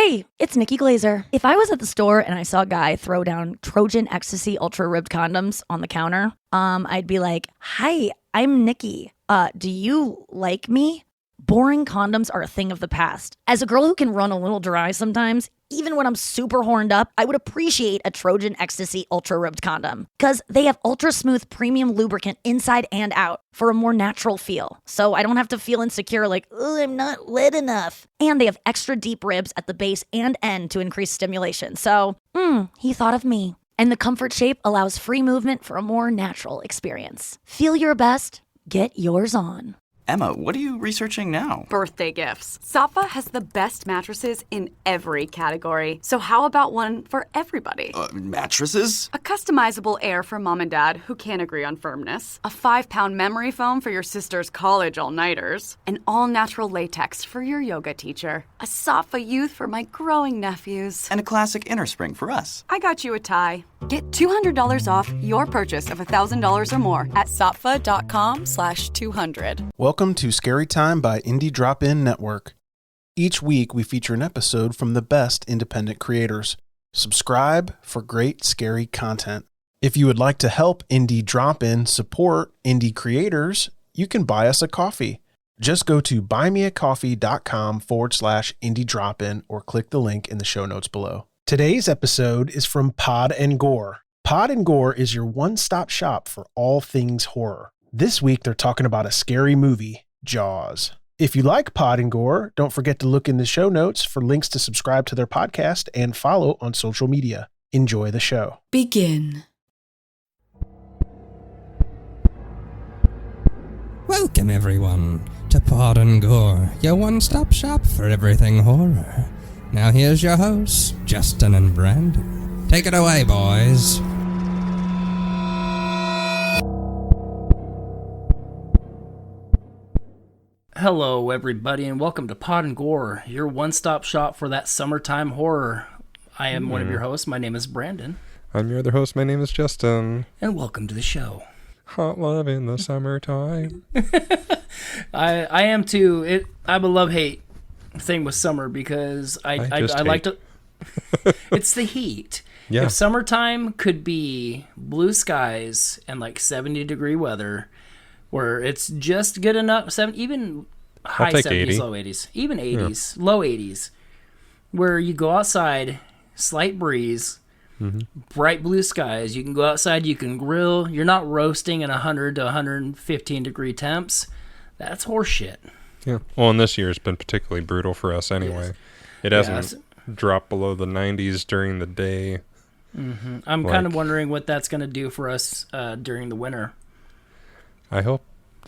Hey, it's Nikki Glazer. If I was at the store and I saw a guy throw down Trojan Ecstasy Ultra Ribbed condoms on the counter, I'd be like, "Hi, I'm Nikki. Do you like me?" Boring condoms are a thing of the past. As a girl who can run a little dry sometimes, even when I'm super horned up, I would appreciate a Trojan Ecstasy Ultra Ribbed condom because they have ultra smooth premium lubricant inside and out for a more natural feel. So I don't have to feel insecure like, "Oh, I'm not wet enough." And they have extra deep ribs at the base and end to increase stimulation. So, he thought of me. And the comfort shape allows free movement for a more natural experience. Feel your best. Get yours on. Emma, what are you researching now? Birthday gifts. Safa has the best mattresses in every category. So how about one for everybody? Mattresses? A customizable Air for mom and dad who can't agree on firmness. A 5-pound memory foam for your sister's college all-nighters. An all-natural latex for your yoga teacher. A Safa Youth for my growing nephews. And a classic inner spring for us. I got you a tie. Get $200 off your purchase of $1,000 or more at safa.com/200. Welcome to Scary Time by Indie Drop-In Network. Each week we feature an episode from the best independent creators. Subscribe for great scary content. If you would like to help Indie Drop-In support indie creators, you can buy us a coffee. Just go to buymeacoffee.com/indie drop-in or click the link in the show notes below. Today's episode is from Pod Gore. Pod Gore is your one-stop shop for all things horror. This week, they're talking about a scary movie, Jaws. If you like Pod Gore, don't forget to look in the show notes for links to subscribe to their podcast and follow on social media. Enjoy the show. Begin. Welcome, everyone, to Pod Gore, your one-stop shop for everything horror. Now here's your hosts, Justin and Brandon. Take it away, boys. Hello, everybody, and welcome to Pod Gore, your one-stop shop for that summertime horror. I am one of your hosts. My name is Brandon. I'm your other host. My name is Justin. And welcome to the show. Hot love in the summertime. I am too. I'm a love-hate thing with summer because I like to. It's the heat. Yeah. If summertime could be blue skies and like 70-degree weather, where it's just good enough, even high 70s, 80. low 80s, even 80s, low 80s, where you go outside, slight breeze, bright blue skies, you can go outside, you can grill, you're not roasting in 100 to 115-degree temps. That's horseshit. Yeah. Well, and this year has been particularly brutal for us anyway. Yes. It hasn't dropped below the 90s during the day. Mm-hmm. I'm kind of wondering what that's going to do for us during the winter. I hope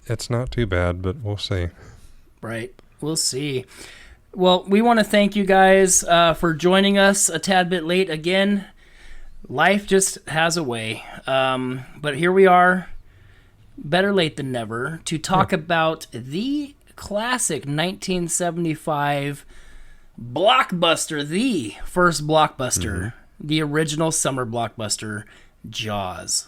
it's not too bad, but we'll see. Right. We'll see. Well, we want to thank you guys for joining us a tad bit late again. Life just has a way. But here we are, better late than never, to talk about the classic 1975 blockbuster, the first blockbuster, the original summer blockbuster, Jaws.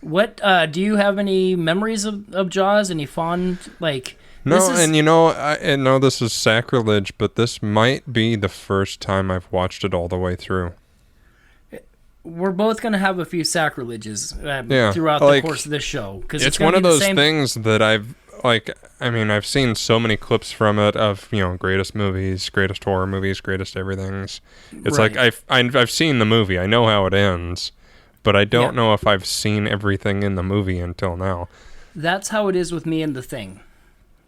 What do you have any memories of Jaws? Any fond No, and I know this is sacrilege, but this might be the first time I've watched it all the way through. We're both going to have a few sacrileges throughout the course of this show. It's one of those things that I've seen so many clips from it of, greatest movies, greatest horror movies, greatest everythings. It's right. like I've seen the movie. I know how it ends, but I don't know if I've seen everything in the movie until now. That's how it is with me and The Thing.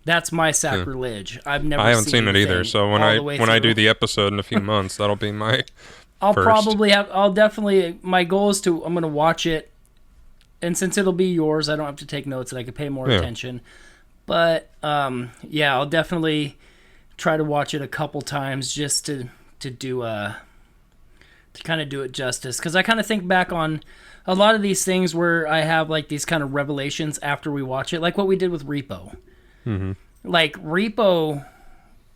That's my sacrilege. I haven't seen it either, so when I do the episode in a few months, that'll be my my goal is I'm going to watch it, and since it'll be yours, I don't have to take notes and I can pay more attention. But, I'll definitely try to watch it a couple times just to kind of do it justice. Because I kind of think back on a lot of these things where I have like these kind of revelations after we watch it, like what we did with Repo. Mm-hmm. Like Repo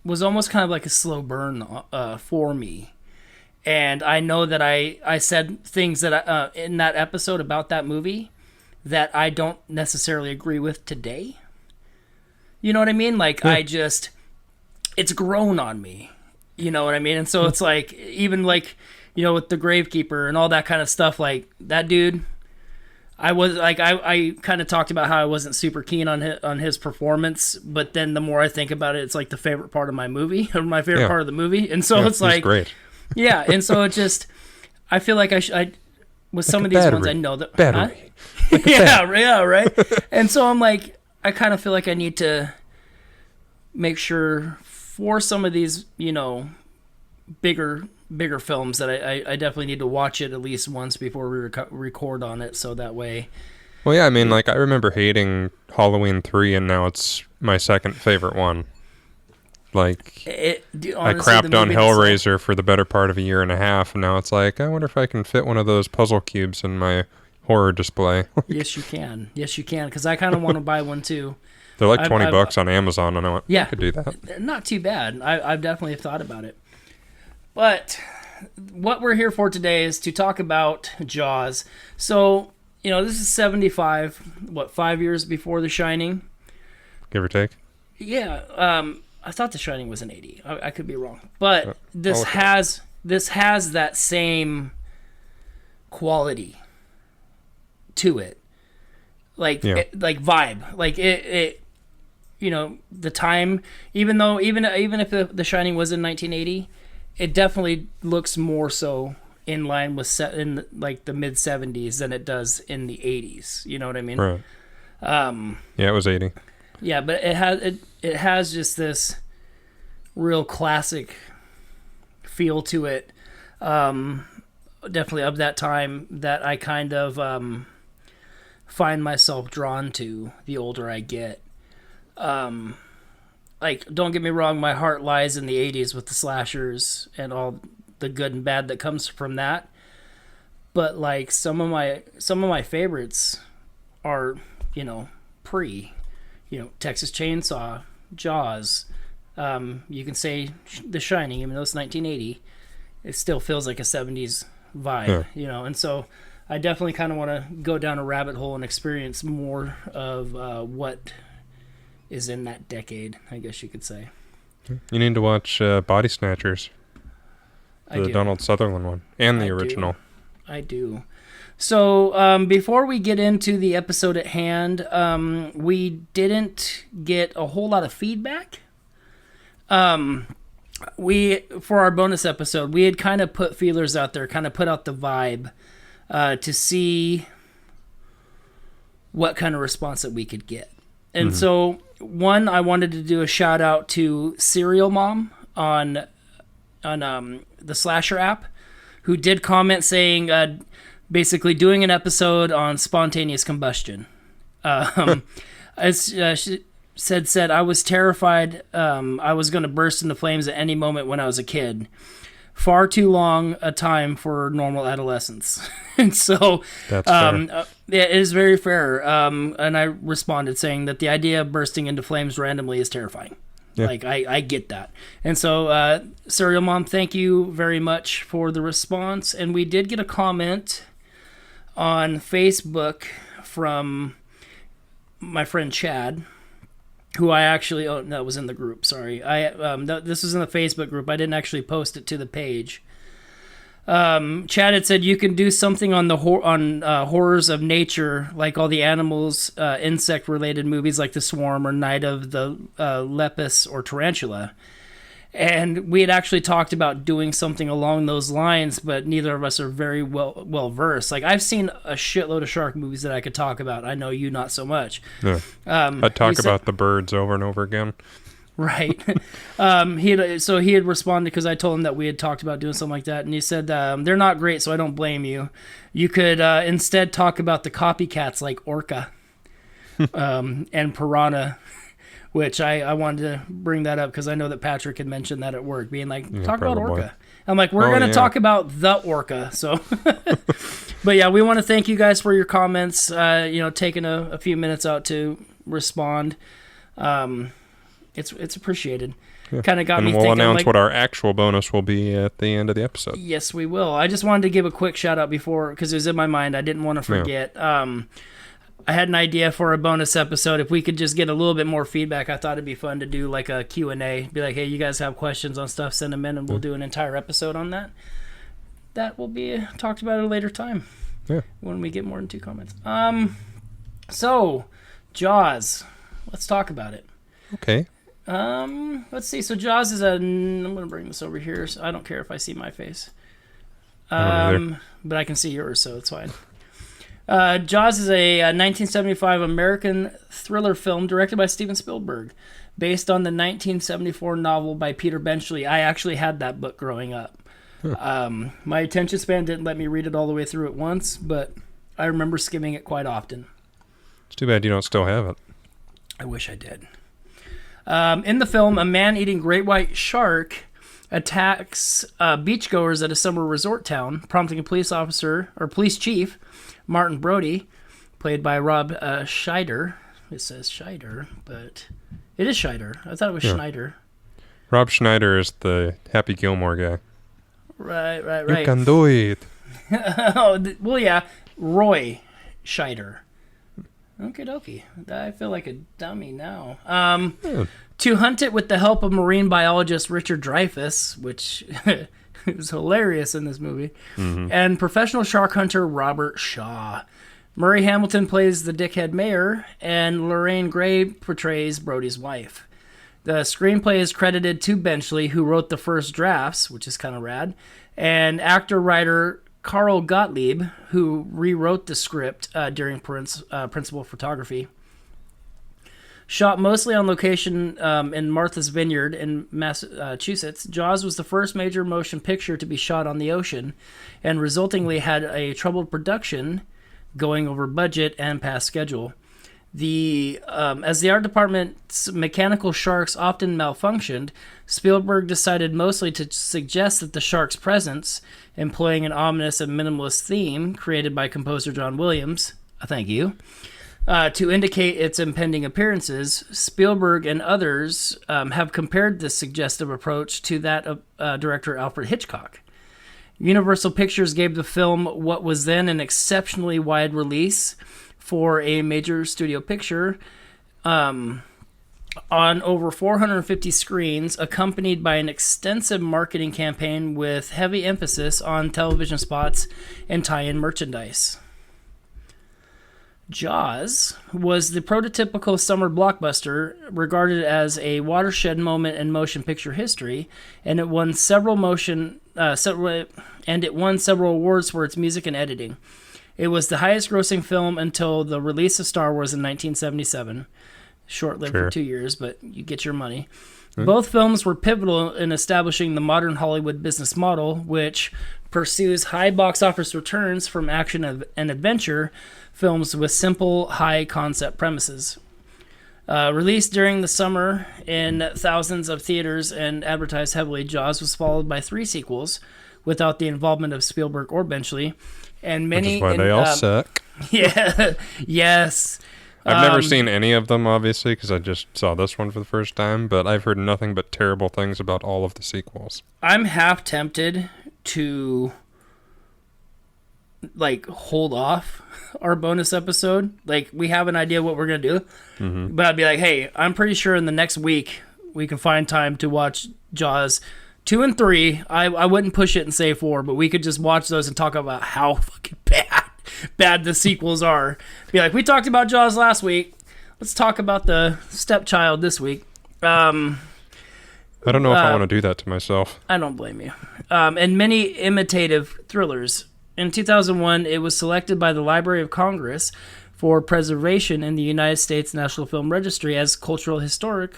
was almost kind of like a slow burn for me. And I know that I said things that in that episode about that movie that I don't necessarily agree with today. You know what I mean? Like, it's grown on me. You know what I mean? And so it's like, even like, you know, with the Gravekeeper and all that kind of stuff, like that dude, I was like, I kind of talked about how I wasn't super keen on his performance, but then the more I think about it, it's like the favorite part of my movie, or my favorite part of the movie. And so it's like, great. Yeah. And so it just, I feel like I with some of these ones, I know that. Battery. Huh? Yeah, right. And so I'm like, I kind of feel like I need to make sure for some of these, you know, bigger films that I definitely need to watch it at least once before we record on it, so that way. Well, yeah, I mean, like, I remember hating Halloween 3, and now it's my second favorite one. Like, honestly, I crapped on Hellraiser for the better part of a year and a half, and now it's like, I wonder if I can fit one of those puzzle cubes in my horror display. Yes, you can, because I kind of want to buy one too. They're like $20 on Amazon, and I could do that. Not too bad. I've definitely thought about it. But what we're here for today is to talk about Jaws. So, you know, this is 75, 5 years before The Shining? Give or take? Yeah. I thought The Shining was an 80. I could be wrong. But this has that same quality to it. Like, like vibe. Like, it you know, the time, even if The Shining was in 1980, it definitely looks more so in line with in like the mid 70s than it does in the 80s. You know what I mean? Right. Yeah, it was 80. Yeah, but it has just this real classic feel to it. Definitely of that time that I kind of find myself drawn to the older I get. Like, don't get me wrong, my heart lies in the 80s with the slashers and all the good and bad that comes from that. But like some of my favorites are, you know, Texas Chainsaw, Jaws. You can say The Shining, even though it's 1980, it still feels like a 70s vibe, you know. And so I definitely kind of want to go down a rabbit hole and experience more of what is in that decade, I guess you could say. You need to watch Body Snatchers, the Donald Sutherland one, and the original. I do. So before we get into the episode at hand, we didn't get a whole lot of feedback. For our bonus episode, we had kind of put feelers out there, kind of put out the vibe to see what kind of response that we could get. And so, one, I wanted to do a shout out to Serial Mom on the Slasher app, who did comment saying, basically doing an episode on spontaneous combustion. As she said, I was terrified I was going to burst into flames at any moment when I was a kid. Far too long a time for normal adolescence. And so that's fair. it is very fair. And I responded saying that the idea of bursting into flames randomly is terrifying. Yeah. Like, I get that. And so, Serial Mom, thank you very much for the response. And we did get a comment on Facebook from my friend Chad, who I actually, that was in the group, sorry. This was in the Facebook group. I didn't actually post it to the page. Chad had said you can do something on the horrors of nature, like all the animals, insect-related movies like The Swarm or Night of the Lepus or Tarantula. And we had actually talked about doing something along those lines, but neither of us are very well versed. Like, I've seen a shitload of shark movies that I could talk about. I know you not so much. Yeah. I'd talk about the birds over and over again. Right. He had responded because I told him that we had talked about doing something like that, and he said they're not great, so I don't blame you. You could instead talk about the copycats like Orca and Piranha. Which I wanted to bring that up because I know that Patrick had mentioned that at work, being like, talk about Orca. I'm like, we're going to talk about the Orca. So, but yeah, we want to thank you guys for your comments, taking a few minutes out to respond. It's appreciated. Yeah. Kind of got me thinking. And we'll announce what our actual bonus will be at the end of the episode. Yes, we will. I just wanted to give a quick shout out before, because it was in my mind. I didn't want to forget. Yeah. I had an idea for a bonus episode. If we could just get a little bit more feedback, I thought it'd be fun to do like a Q&A. Be like, hey, you guys have questions on stuff, send them in, and we'll do an entire episode on that. That will be talked about at a later time. Yeah. When we get more than 2 comments. So, Jaws. Let's talk about it. Okay. Let's see. So Jaws is I'm going to bring this over here. So I don't care if I see my face. But I can see yours, so it's fine. Jaws is a 1975 American thriller film directed by Steven Spielberg, based on the 1974 novel by Peter Benchley. I actually had that book growing up. My attention span didn't let me read it all the way through at once, but I remember skimming it quite often. It's too bad you don't still have it. I wish I did. In the film, a man-eating great white shark attacks beachgoers at a summer resort town, prompting a police chief, Martin Brody, played by Rob Schneider. It says Scheider, but it is Scheider. I thought it was Schneider. Rob Schneider is the Happy Gilmore guy. Right. You can do it. Well, yeah, Roy Scheider. Okie dokie. I feel like a dummy now. To hunt it with the help of marine biologist Richard Dreyfuss, which is hilarious in this movie, and professional shark hunter Robert Shaw. Murray Hamilton plays the dickhead mayor, and Lorraine Gray portrays Brody's wife. The screenplay is credited to Benchley, who wrote the first drafts, which is kind of rad, and actor-writer Carl Gottlieb, who rewrote the script during principal photography. Shot mostly on location in Martha's Vineyard in Massachusetts, Jaws was the first major motion picture to be shot on the ocean, and resultingly had a troubled production, going over budget and past schedule. As the art department's mechanical sharks often malfunctioned, Spielberg decided mostly to suggest that the shark's presence, employing an ominous and minimalist theme created by composer John Williams, thank you, to indicate its impending appearances. Spielberg and others have compared this suggestive approach to that of director Alfred Hitchcock. Universal Pictures gave the film what was then an exceptionally wide release for a major studio picture on over 450 screens, accompanied by an extensive marketing campaign with heavy emphasis on television spots and tie-in merchandise. Jaws was the prototypical summer blockbuster, regarded as a watershed moment in motion picture history, and it won several awards for its music and editing. It was the highest-grossing film until the release of Star Wars in 1977. Short-lived for 2 years, but you get your money. Both films were pivotal in establishing the modern Hollywood business model, which pursues high box office returns from action and adventure films with simple, high-concept premises. Released during the summer in thousands of theaters and advertised heavily, Jaws was followed by 3 sequels without the involvement of Spielberg or Benchley. And many, which is why they all suck. Yeah, yes. I've never seen any of them, obviously, because I just saw this one for the first time, but I've heard nothing but terrible things about all of the sequels. I'm half tempted to, hold off our bonus episode. We have an idea what we're going to do, but I'd be like, hey, I'm pretty sure in the next week we can find time to watch Jaws 2 and 3. I wouldn't push it and say 4, but we could just watch those and talk about how fucking bad the sequels are. Be like, we talked about Jaws last week. Let's talk about the stepchild this week. I don't know if I want to do that to myself. I don't blame you. And many imitative thrillers. In 2001, it was selected by the Library of Congress for preservation in the United States National Film Registry as cultural historic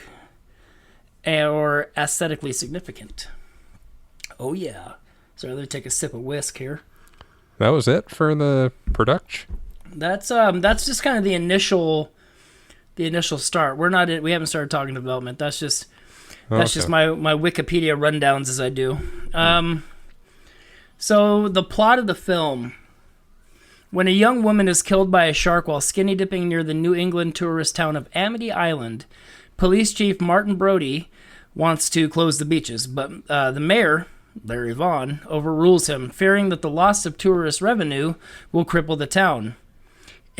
or aesthetically significant. Oh yeah. So I'd rather take a sip of whisk here. That was it for the production? That's just kind of the initial start. We haven't started talking development. That's just my Wikipedia rundowns as I do. So the plot of the film: when a young woman is killed by a shark while skinny dipping near the New England tourist town of Amity Island, Police Chief Martin Brody wants to close the beaches, but the mayor, Larry Vaughn, overrules him, fearing that the loss of tourist revenue will cripple the town.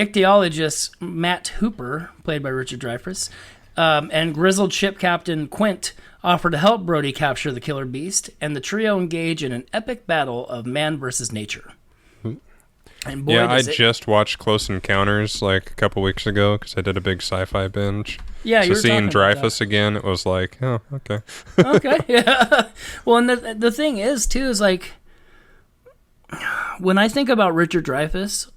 Ichthyologist Matt Hooper, played by Richard Dreyfuss, and grizzled ship captain Quint offer to help Brody capture the killer beast, and the trio engage in an epic battle of man versus nature. And boy, I just watched Close Encounters like a couple weeks ago because I did a big sci-fi binge. Yeah, so seeing Dreyfuss again, it was like, oh, okay. Okay, yeah. Well, and the thing is, too, is like, when I think about Richard Dreyfuss,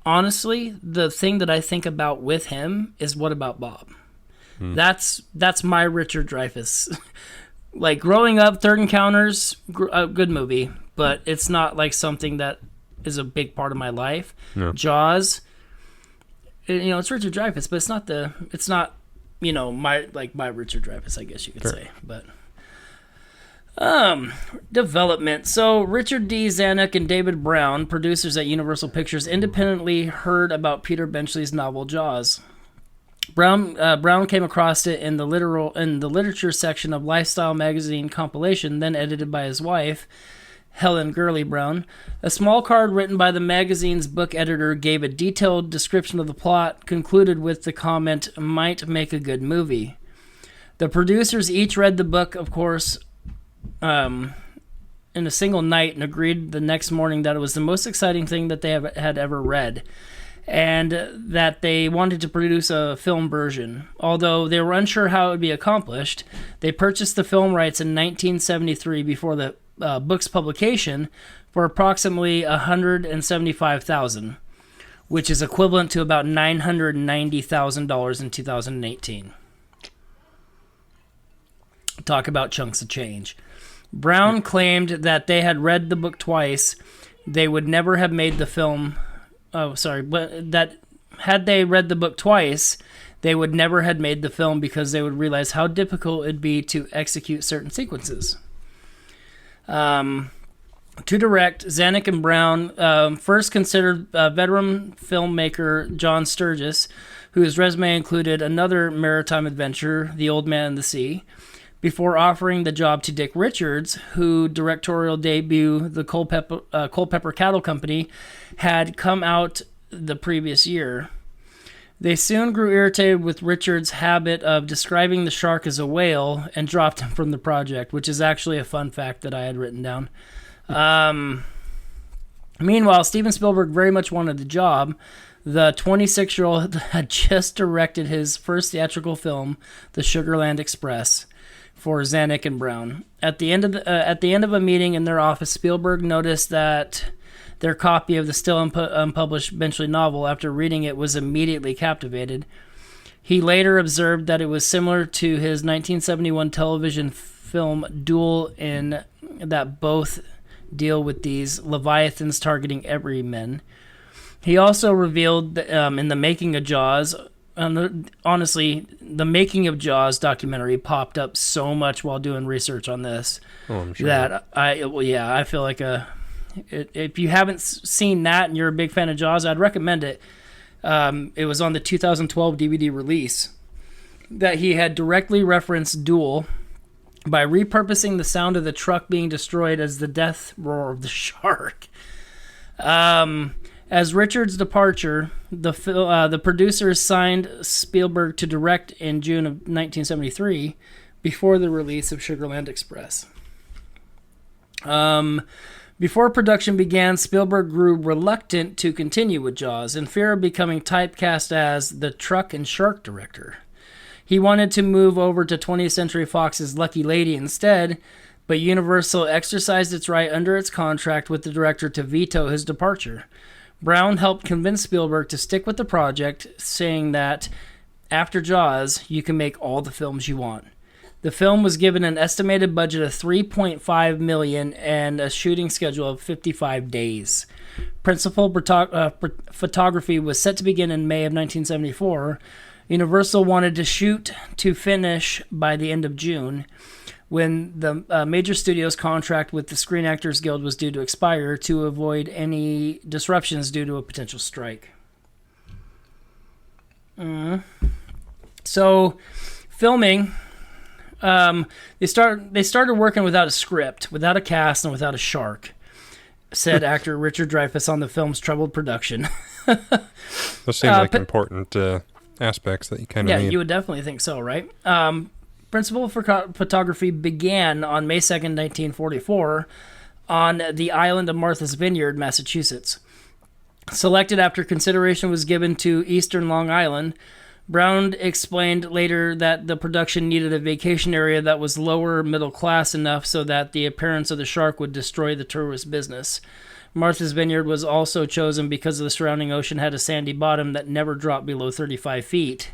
honestly, the thing that I think about with him is What About Bob? That's my Richard Dreyfuss. Like, growing up, Third Encounters, a good movie, but it's not like something that is a big part of my life. No. Jaws, it's Richard Dreyfuss, but it's not my Richard Dreyfuss, I guess you could say. But development. So Richard D. Zanuck and David Brown, producers at Universal Pictures, independently heard about Peter Benchley's novel Jaws. Brown came across it in the literature section of Lifestyle magazine compilation, then edited by his wife, Helen Gurley Brown. A small card written by the magazine's book editor gave a detailed description of the plot, concluded with the comment, "might make a good movie." The producers each read the book, of course, in a single night, and agreed the next morning that it was the most exciting thing that they had ever read, and that they wanted to produce a film version. Although they were unsure how it would be accomplished, they purchased the film rights in 1973 before the book's publication for approximately $175,000, which is equivalent to about $990,000 in 2018. Talk about chunks of change. Brown claimed that they had read the book twice. They would never have made the film. That had they read the book twice, they would never have made the film because they would realize how difficult it'd be to execute certain sequences. To direct, Zanuck and Brown first considered veteran filmmaker John Sturges, whose resume included another maritime adventure, The Old Man and the Sea, before offering the job to Dick Richards, whose directorial debut, The Culpeper Cattle Company, had come out the previous year. They soon grew irritated with Richards' habit of describing the shark as a whale and dropped him from the project, which is actually a fun fact that I had written down. Meanwhile, Steven Spielberg very much wanted the job. The 26-year-old had just directed his first theatrical film, The Sugarland Express, for Zanuck and Brown. At the end of a meeting in their office, Spielberg noticed that their copy of the still unpublished Benchley novel, after reading it, was immediately captivated. He later observed that it was similar to his 1971 television film Duel, in that both deal with these leviathans targeting everyman. He also revealed that, in the Making of Jaws, honestly, the Making of Jaws documentary popped up so much while doing research on this I'm sure. that I feel like if you haven't seen that and you're a big fan of Jaws, I'd recommend it. It was on the 2012 DVD release that he had directly referenced Duel by repurposing the sound of the truck being destroyed as the death roar of the shark. As Richard's departure, the producers signed Spielberg to direct in June of 1973 before the release of Sugarland Express. Before production began, Spielberg grew reluctant to continue with Jaws, in fear of becoming typecast as the truck and shark director. He wanted to move over to 20th Century Fox's Lucky Lady instead, but Universal exercised its right under its contract with the director to veto his departure. Brown helped convince Spielberg to stick with the project, saying that after Jaws, you can make all the films you want. The film was given an estimated budget of $3.5 million and a shooting schedule of 55 days. Principal photography was set to begin in May of 1974. Universal wanted to shoot to finish by the end of June, when the major studio's contract with the Screen Actors Guild was due to expire, to avoid any disruptions due to a potential strike. So, filming... They started working without a script, without a cast, and without a shark, said actor Richard Dreyfuss on the film's troubled production. Those seem like important aspects that you kind of need. Yeah, you would definitely think so, right? Principal photography began on May 2nd, 1944, on the island of Martha's Vineyard, Massachusetts. Selected after consideration was given to Eastern Long Island, Brown explained later that the production needed a vacation area that was lower middle class enough so that the appearance of the shark would destroy the tourist business. Martha's Vineyard was also chosen because the surrounding ocean had a sandy bottom that never dropped below 35 feet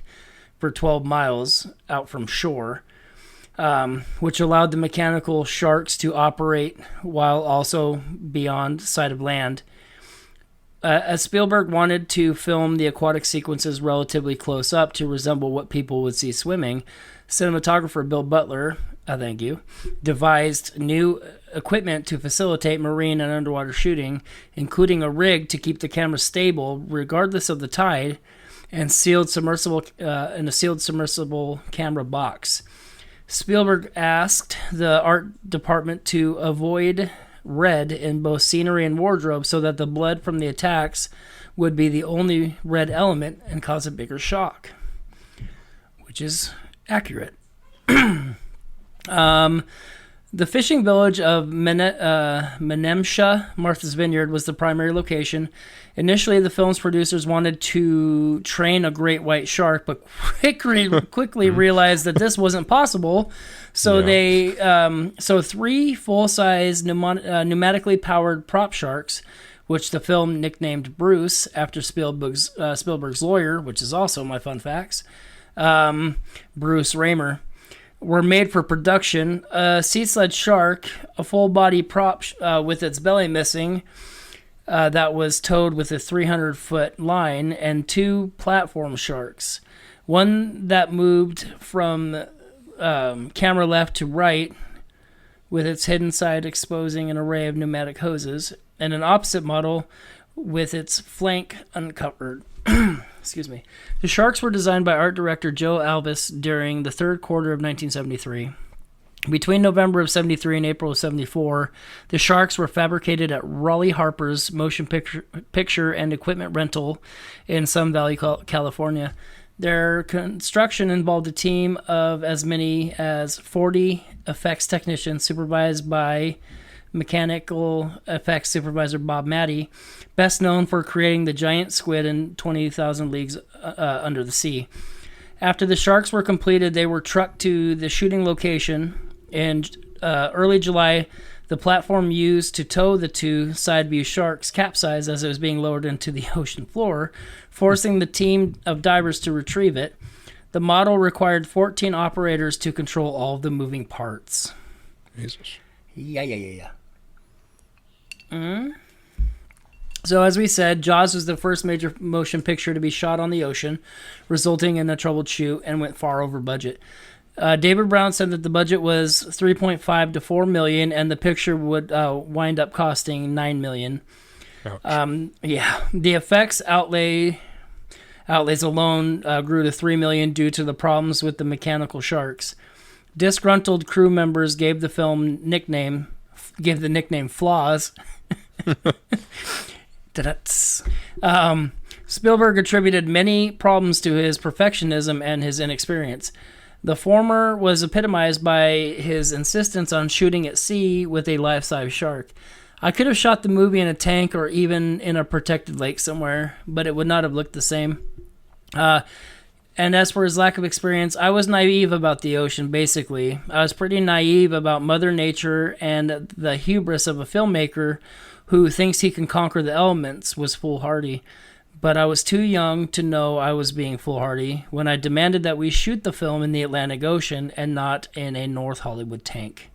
for 12 miles out from shore, which allowed the mechanical sharks to operate while also beyond sight of land. As Spielberg wanted to film the aquatic sequences relatively close up to resemble what people would see swimming, cinematographer Bill Butler, thank you, devised new equipment to facilitate marine and underwater shooting, including a rig to keep the camera stable regardless of the tide, and sealed submersible in a sealed submersible camera box. Spielberg asked the art department to avoid red in both scenery and wardrobe so that the blood from the attacks would be the only red element and cause a bigger shock, which is accurate. The fishing village of Menemsha, Martha's Vineyard, was the primary location. Initially, the film's producers wanted to train a great white shark, but quickly realized that this wasn't possible. So so 3 full-size pneumatically powered prop sharks, which the film nicknamed Bruce after Spielberg's lawyer, which is also my fun facts, Bruce Raymer, were made for production. A sea sled shark, a full-body prop with its belly missing, that was towed with a 300-foot line, and 2 platform sharks. One that moved from camera left to right with its hidden side exposing an array of pneumatic hoses, and an opposite model with its flank uncovered. Excuse me. The sharks were designed by art director Joe Alvis during the third quarter of 1973. Between November of 73 and April of 74, the sharks were fabricated at Raleigh Harper's motion picture and equipment rental in Sun Valley, California. Their construction involved a team of as many as 40 effects technicians supervised by mechanical effects supervisor Bob Matty, best known for creating the giant squid in 20,000 Leagues Under the Sea. After the sharks were completed, they were trucked to the shooting location. In early July, the platform used to tow the 2 side view sharks capsized as it was being lowered into the ocean floor, forcing the team of divers to retrieve it. The model required 14 operators to control all of the moving parts. Jesus. Yeah. So as we said, Jaws was the first major motion picture to be shot on the ocean, resulting in a troubled shoot and went far over budget. David Brown said that the budget was $3.5 to $4 million, and the picture would wind up costing $9 million. The effects outlays alone grew to $3 million due to the problems with the mechanical sharks. Disgruntled crew members gave the nickname Flaws. Spielberg attributed many problems to his perfectionism and his inexperience. The former was epitomized by his insistence on shooting at sea with a life-size shark. I could have shot the movie in a tank or even in a protected lake somewhere, but it would not have looked the same. And as for his lack of experience, I was naive about the ocean, basically. I was pretty naive about Mother Nature, and the hubris of a filmmaker who thinks he can conquer the elements was foolhardy. But I was too young to know I was being foolhardy when I demanded that we shoot the film in the Atlantic Ocean and not in a North Hollywood tank.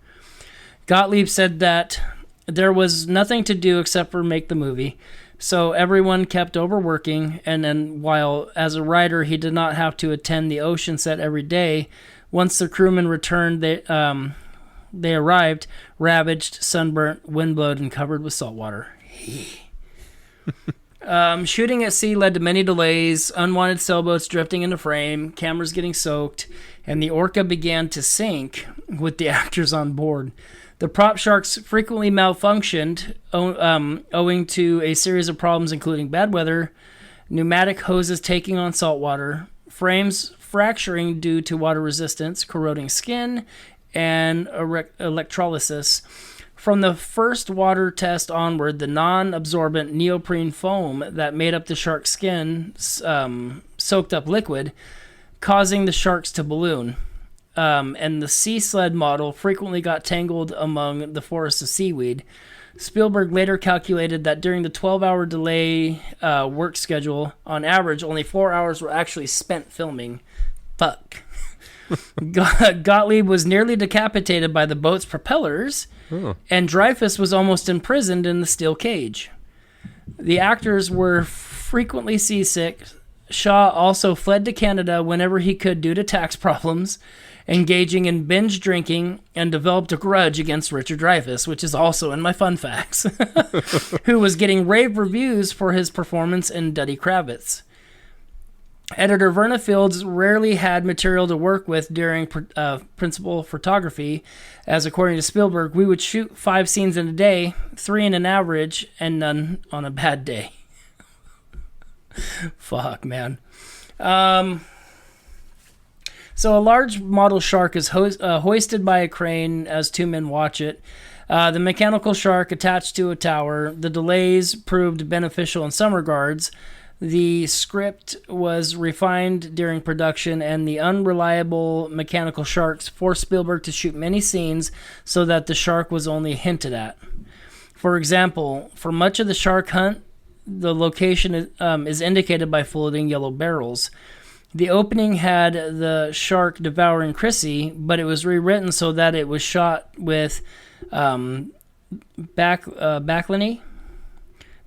Gottlieb said that there was nothing to do except for make the movie, so everyone kept overworking, and then while as a writer he did not have to attend the ocean set every day, once the crewmen returned, they arrived ravaged, sunburnt, windblown, and covered with salt water. Shooting at sea led to many delays, unwanted sailboats drifting into frame, cameras getting soaked, and the Orca began to sink with the actors on board. The prop sharks frequently malfunctioned, owing to a series of problems including bad weather, pneumatic hoses taking on salt water, frames fracturing due to water resistance, corroding skin, and electrolysis. From the first water test onward, the non-absorbent neoprene foam that made up the shark's skin soaked up liquid, causing the sharks to balloon. And the sea sled model frequently got tangled among the forests of seaweed. Spielberg later calculated that during the 12-hour delay work schedule, on average, only 4 hours were actually spent filming. Fuck. Gottlieb was nearly decapitated by the boat's propellers, and Dreyfuss was almost imprisoned in the steel cage. The actors were frequently seasick. Shaw also fled to Canada whenever he could due to tax problems, engaging in binge drinking, and developed a grudge against Richard Dreyfuss, which is also in my fun facts, who was getting rave reviews for his performance in Duddy Kravitz. Editor Verna Fields rarely had material to work with during principal photography, as according to Spielberg, we would shoot 5 scenes in a day, 3 in an average, and none on a bad day. Fuck, man. So a large model shark is hoisted by a crane as 2 men watch it. The mechanical shark attached to a tower. The delays proved beneficial in some regards. The script was refined during production, and the unreliable mechanical sharks forced Spielberg to shoot many scenes so that the shark was only hinted at. For example, for much of the shark hunt, the location is indicated by floating yellow barrels. The opening had the shark devouring Chrissy, but it was rewritten so that it was shot with Backlany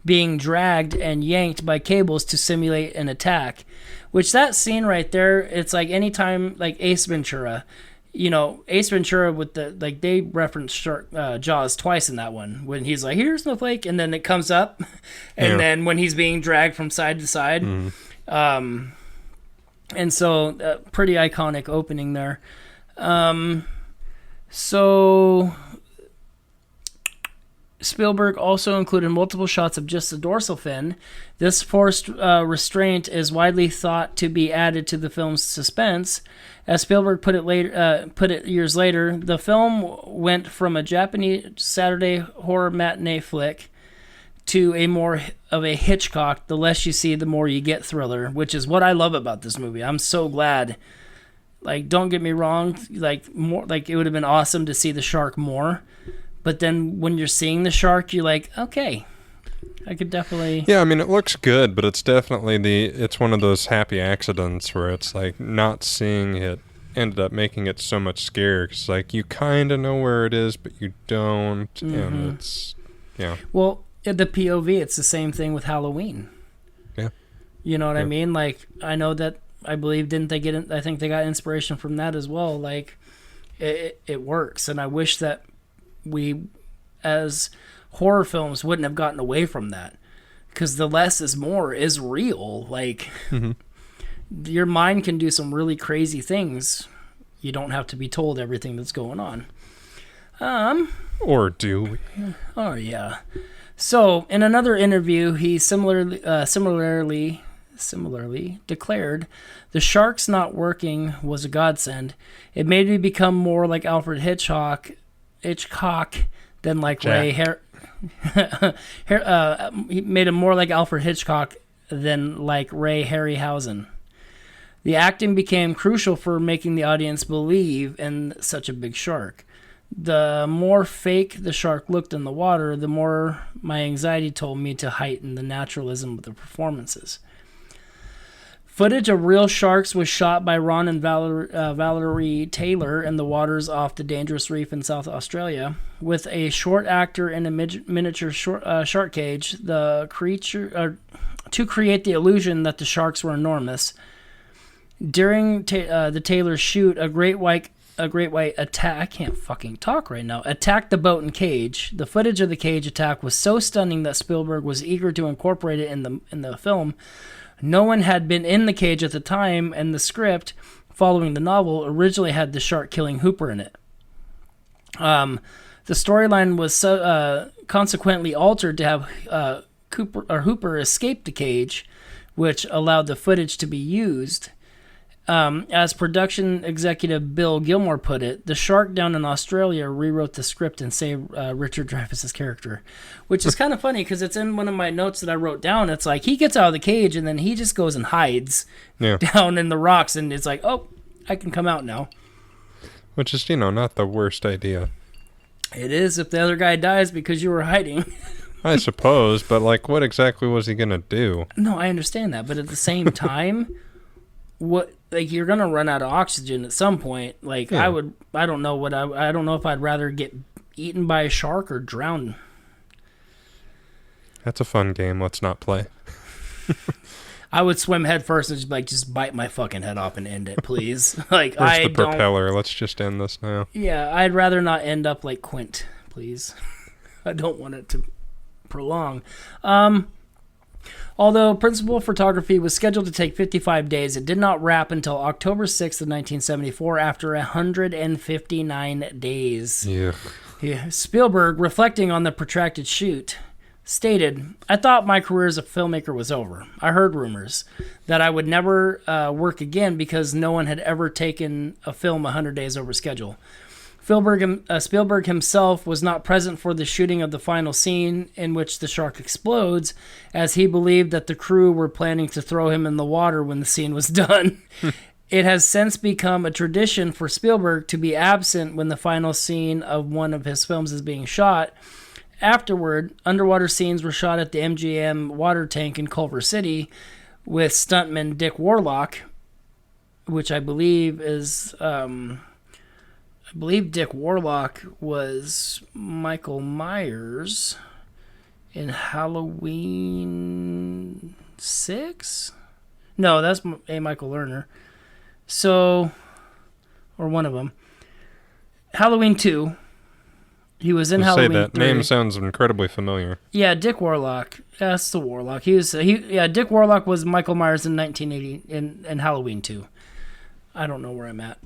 being dragged and yanked by cables to simulate an attack. Which that scene right there, it's like anytime, like Ace Ventura. You know, Ace Ventura with the, like, they reference Jaws twice in that one. When he's like, here's Snowflake, and then it comes up. And then when he's being dragged from side to side. And so, pretty iconic opening there. So Spielberg also included multiple shots of just the dorsal fin. This forced restraint is widely thought to be added to the film's suspense. As Spielberg put it years later, the film went from a Japanese Saturday horror matinee flick to a more of a Hitchcock, the less you see, the more you get thriller, which is what I love about this movie. I'm so glad. Like, don't get me wrong, like, more, like, it would have been awesome to see the shark more. But then when you're seeing the shark, you're like, okay, I could definitely... Yeah, I mean, it looks good, but it's definitely it's one of those happy accidents where it's like not seeing it ended up making it so much scarier. It's like you kind of know where it is, but you don't, and it's, yeah. Well, the POV, it's the same thing with Halloween. Yeah. You know what I mean? Like, I know that, I believe, I think they got inspiration from that as well. Like, it works, and I wish that we, as horror films, wouldn't have gotten away from that, because the less is more is real. Like, your mind can do some really crazy things. You don't have to be told everything that's going on. Or do we? Oh yeah. So in another interview, he similarly declared, "The sharks not working was a godsend. It made me become more like Alfred Hitchcock than like Ray he made him more like Alfred Hitchcock than like Ray Harryhausen. The acting became crucial for making the audience believe in such a big shark. The more fake the shark looked in the water, the more my anxiety told me to heighten the naturalism of the performances." Footage of real sharks was shot by Ron and Valerie Taylor in the waters off the dangerous reef in South Australia. With a short actor in a miniature shark cage, the creature to create the illusion that the sharks were enormous. During the Taylor shoot, a great white attack. I can't fucking talk right now. Attacked the boat and cage. The footage of the cage attack was so stunning that Spielberg was eager to incorporate it in the film. No one had been in the cage at the time, and the script, following the novel, originally had the shark killing Hooper in it. The storyline was consequently altered to have Hooper escape the cage, which allowed the footage to be used. As production executive Bill Gilmore put it, the shark down in Australia rewrote the script and saved Richard Dreyfuss's character, which is kind of funny because it's in one of my notes that I wrote down. It's like he gets out of the cage and then he just goes and hides down in the rocks, and it's like, oh, I can come out now. Which is, not the worst idea. It is if the other guy dies because you were hiding. I suppose, but what exactly was he going to do? No, I understand that, but at the same time, you're gonna run out of oxygen at some point. I don't know if I'd rather get eaten by a shark or drown. That's a fun game. Let's not play. I would swim head first and just bite my fucking head off and end it, please. Where's the propeller? Let's just end this now. Yeah, I'd rather not end up like Quint, please. I don't want it to prolong. Although principal photography was scheduled to take 55 days, it did not wrap until October 6th of 1974 after 159 days. Yeah. Spielberg, reflecting on the protracted shoot, stated, "I thought my career as a filmmaker was over. I heard rumors that I would never work again because no one had ever taken a film 100 days over schedule. Spielberg himself was not present for the shooting of the final scene in which the shark explodes, as he believed that the crew were planning to throw him in the water when the scene was done. It has since become a tradition for Spielberg to be absent when the final scene of one of his films is being shot. Afterward, underwater scenes were shot at the MGM water tank in Culver City with stuntman Dick Warlock, which I believe is... I believe Dick Warlock was Michael Myers in Halloween 6? No, that's A. Michael Lerner. So, or one of them. Halloween 2. He was in Halloween 3. That name sounds incredibly familiar. Yeah, Dick Warlock. That's the Warlock. Dick Warlock was Michael Myers in 1980 in Halloween 2. I don't know where I'm at.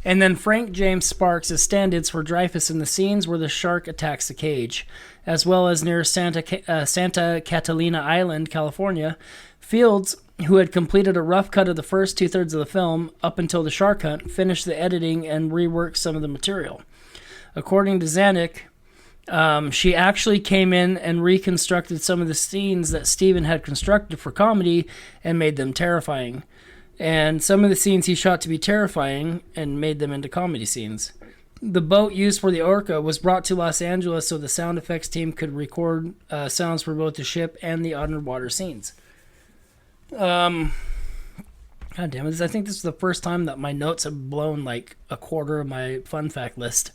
And then Frank James Sparks as stand-ins for Dreyfuss in the scenes where the shark attacks the cage, as well as near Santa Catalina Island, California. Fields, who had completed a rough cut of the first two-thirds of the film up until the shark hunt, finished the editing and reworked some of the material. According to Zanuck, she actually came in and reconstructed some of the scenes that Steven had constructed for comedy and made them terrifying. And some of the scenes he shot to be terrifying and made them into comedy scenes. The boat used for the orca was brought to Los Angeles so the sound effects team could record sounds for both the ship and the underwater scenes. God damn it, I think this is the first time that my notes have blown like a quarter of my fun fact list.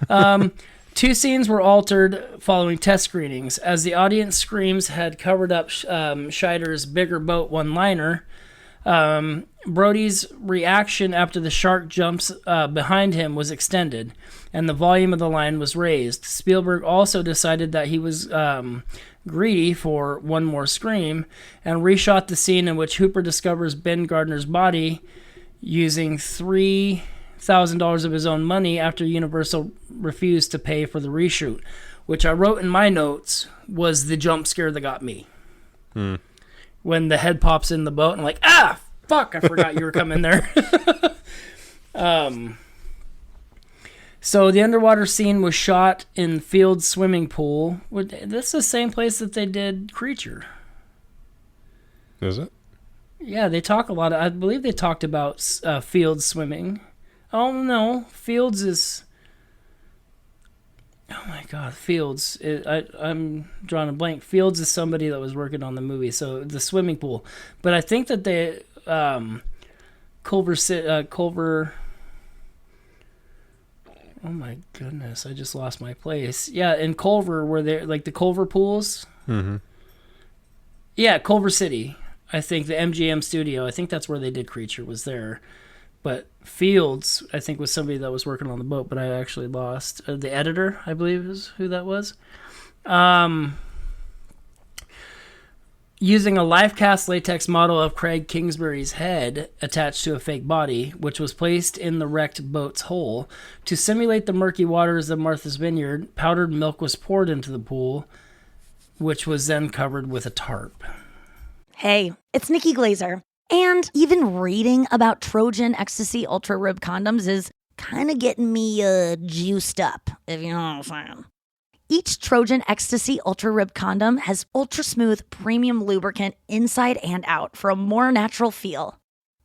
2 scenes were altered following test screenings. As the audience screams had covered up Scheider's bigger boat one-liner, Brody's reaction after the shark jumps behind him was extended, and the volume of the line was raised. Spielberg also decided that he was greedy for one more scream, and reshot the scene in which Hooper discovers Ben Gardner's body using $3,000 of his own money after Universal refused to pay for the reshoot, which I wrote in my notes was the jump scare that got me. When the head pops in the boat and I'm like, fuck, I forgot you were coming there. So the underwater scene was shot in Fields' swimming pool. This is the same place that they did Creature. Is it? Yeah, they talk a lot. I believe they talked about Fields swimming. Oh, no. Fields is... Oh, my God. Fields. I'm drawing a blank. Fields is somebody that was working on the movie, so the swimming pool. But I think that they... Culver... Oh, my goodness. I just lost my place. Yeah, in Culver, where they're... Like, the Culver pools? Mm-hmm. Yeah, Culver City. I think the MGM studio. I think that's where they did Creature, was there. But Fields, I think, was somebody that was working on the boat, but I actually lost. The editor, I believe, is who that was. Using a life-cast latex model of Craig Kingsbury's head attached to a fake body, which was placed in the wrecked boat's hull. To simulate the murky waters of Martha's Vineyard, powdered milk was poured into the pool, which was then covered with a tarp. Hey, it's Nikki Glazer. And even reading about Trojan Ecstasy Ultra Rib condoms is kind of getting me juiced up, if you know what I'm saying. Each Trojan Ecstasy Ultra Rib condom has ultra smooth premium lubricant inside and out for a more natural feel.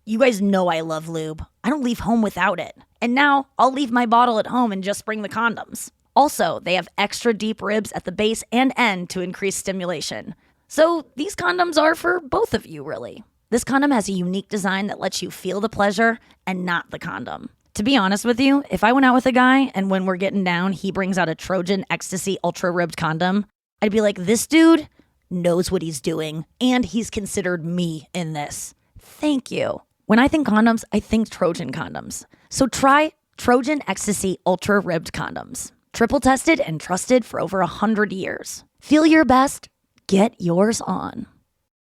You guys know I love lube. I don't leave home without it. And now I'll leave my bottle at home and just bring the condoms. Also, they have extra deep ribs at the base and end to increase stimulation. So these condoms are for both of you, really. This condom has a unique design that lets you feel the pleasure and not the condom. To be honest with you, if I went out with a guy and when we're getting down, he brings out a Trojan Ecstasy Ultra Ribbed condom, I'd be like, this dude knows what he's doing and he's considered me in this. Thank you. When I think condoms, I think Trojan condoms. So try Trojan Ecstasy Ultra Ribbed condoms. Triple tested and trusted for over 100 years. Feel your best. Get yours on.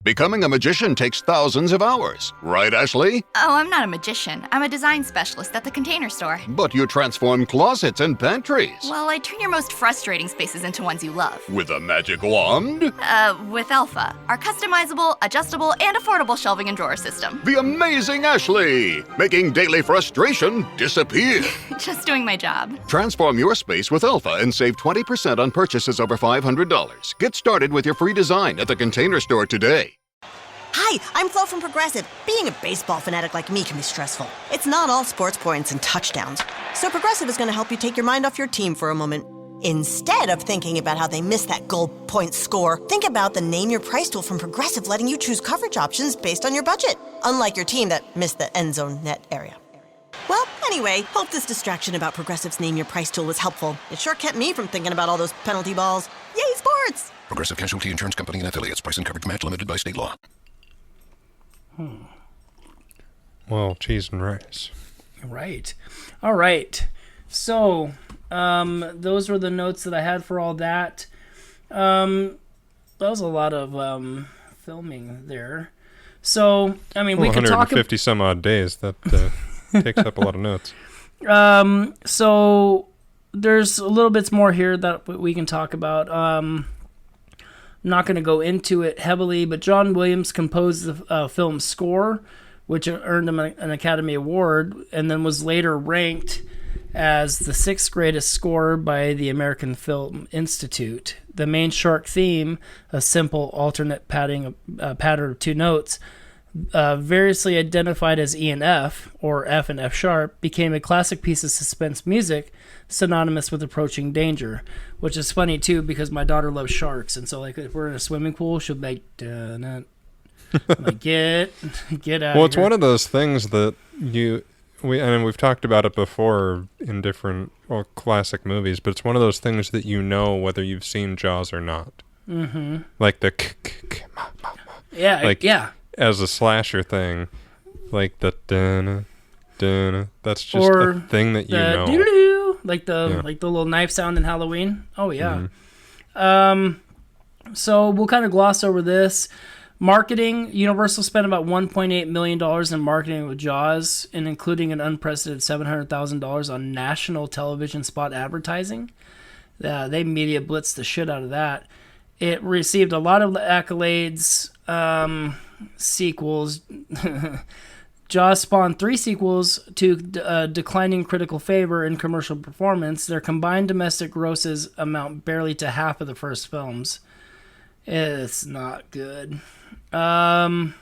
Becoming a magician takes thousands of hours, right, Ashley? Oh, I'm not a magician. I'm a design specialist at the Container Store. But you transform closets and pantries. Well, I turn your most frustrating spaces into ones you love. With a magic wand? With Alpha, our customizable, adjustable, and affordable shelving and drawer system. The amazing Ashley, making daily frustration disappear. Just doing my job. Transform your space with Alpha and save 20% on purchases over $500. Get started with your free design at the Container Store today. Hi, I'm Flo from Progressive. Being a baseball fanatic like me can be stressful. It's not all sports points and touchdowns. So Progressive is going to help you take your mind off your team for a moment. Instead of thinking about how they missed that goal point score, think about the Name Your Price tool from Progressive letting you choose coverage options based on your budget, unlike your team that missed the end zone net area. Well, anyway, hope this distraction about Progressive's Name Your Price tool was helpful. It sure kept me from thinking about all those penalty balls. Yay, sports! Progressive Casualty Insurance Company and Affiliates. Price and coverage match limited by state law. Well, cheese and rice. Right. All right. So, those were the notes that I had for all that. That was a lot of filming there. So, I mean, we could talk... 150 some odd days. That takes up a lot of notes. So, there's a little bit more here that we can talk about. I'm not going to go into it heavily, but John Williams composed the film's score, which earned him an Academy Award, and then was later ranked as the 6th greatest score by the American Film Institute. The main shark theme, a simple alternate pattern of 2 notes, variously identified as E and F, or F and F sharp, became a classic piece of suspense music synonymous with approaching danger, which is funny too because my daughter loves sharks, and so like if we're in a swimming pool, she'll be like, I'm like, get out. Well, it's one of those things that we've talked about it before in different classic movies, but it's one of those things that you know whether you've seen Jaws or not. Mm-hmm. Like the yeah. As a slasher thing, like the that's just a thing that you know. Doo-doo-doo, like the little knife sound in Halloween. Oh yeah. Mm-hmm. So we'll kind of gloss over this. Marketing. Universal spent about $1.8 million in marketing with Jaws, and including an unprecedented $700,000 on national television spot advertising. They media blitzed the shit out of that. It received a lot of accolades. Sequels. Jaws spawned 3 sequels to declining critical favor and commercial performance. Their combined domestic grosses amount barely to half of the first films. It's not good. There's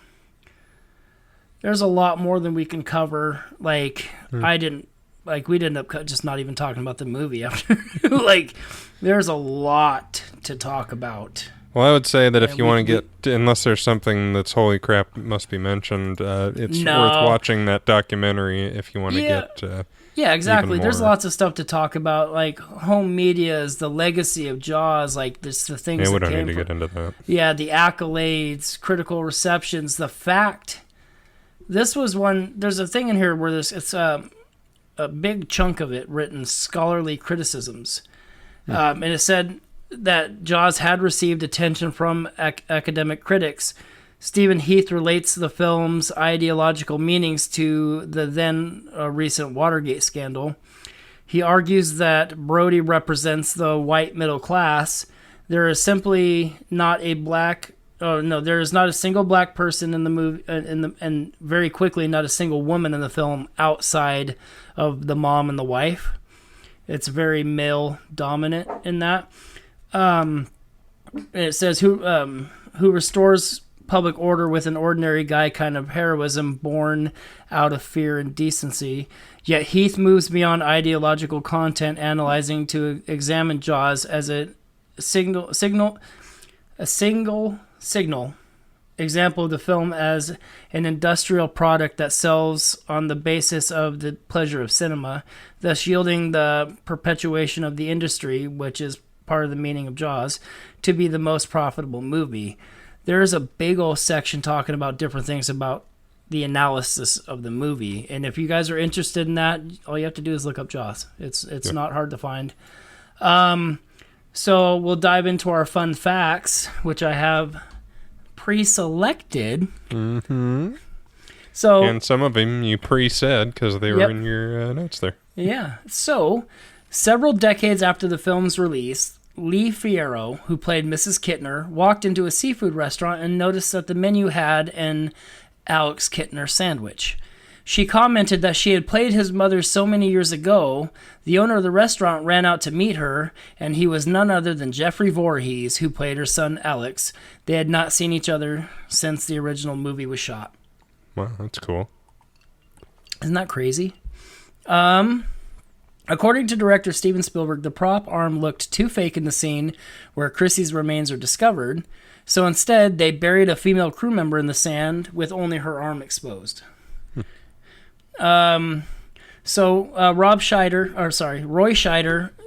a lot more than we can cover. Like, we'd end up just not even talking about the movie after. Like, there's a lot to talk about. Well, I would say that if you want to get, unless there's something that's holy crap must be mentioned, it's worth watching that documentary if you want to get. Yeah, exactly. There's lots of stuff to talk about, like home media is the legacy of Jaws, like this the things. Yeah, we don't need to get into that. Yeah, the accolades, critical receptions, the fact. This was one. There's a thing in here where it's a big chunk of it written scholarly criticisms, and it said that Jaws had received attention from academic critics. Stephen Heath relates the film's ideological meanings to the then recent Watergate scandal. He argues that Brody represents the white middle class, there is simply not a black. Oh no, there is not a single black person in the movie, and very quickly, not a single woman in the film outside of the mom and the wife. It's very male dominant in that. It says who restores public order with an ordinary guy kind of heroism born out of fear and decency. Yet Heath moves beyond ideological content, analyzing to examine Jaws as a single example of the film as an industrial product that sells on the basis of the pleasure of cinema, thus yielding the perpetuation of the industry, which is part of the meaning of Jaws, to be the most profitable movie. There's a big old section talking about different things about the analysis of the movie. And if you guys are interested in that, all you have to do is look up Jaws. It's not hard to find. So we'll dive into our fun facts, which I have pre-selected. Mm-hmm. So, and some of them you pre-said because they were in your notes there. Yeah. So, several decades after the film's release, Lee Fierro, who played Mrs. Kittner, walked into a seafood restaurant and noticed that the menu had an Alex Kittner sandwich. She commented that she had played his mother so many years ago. The owner of the restaurant ran out to meet her, and he was none other than Jeffrey Voorhees, who played her son Alex. They had not seen each other since the original movie was shot. Wow, that's cool. Isn't that crazy? According to director Steven Spielberg, the prop arm looked too fake in the scene where Chrissy's remains are discovered, so instead they buried a female crew member in the sand with only her arm exposed. Roy Scheider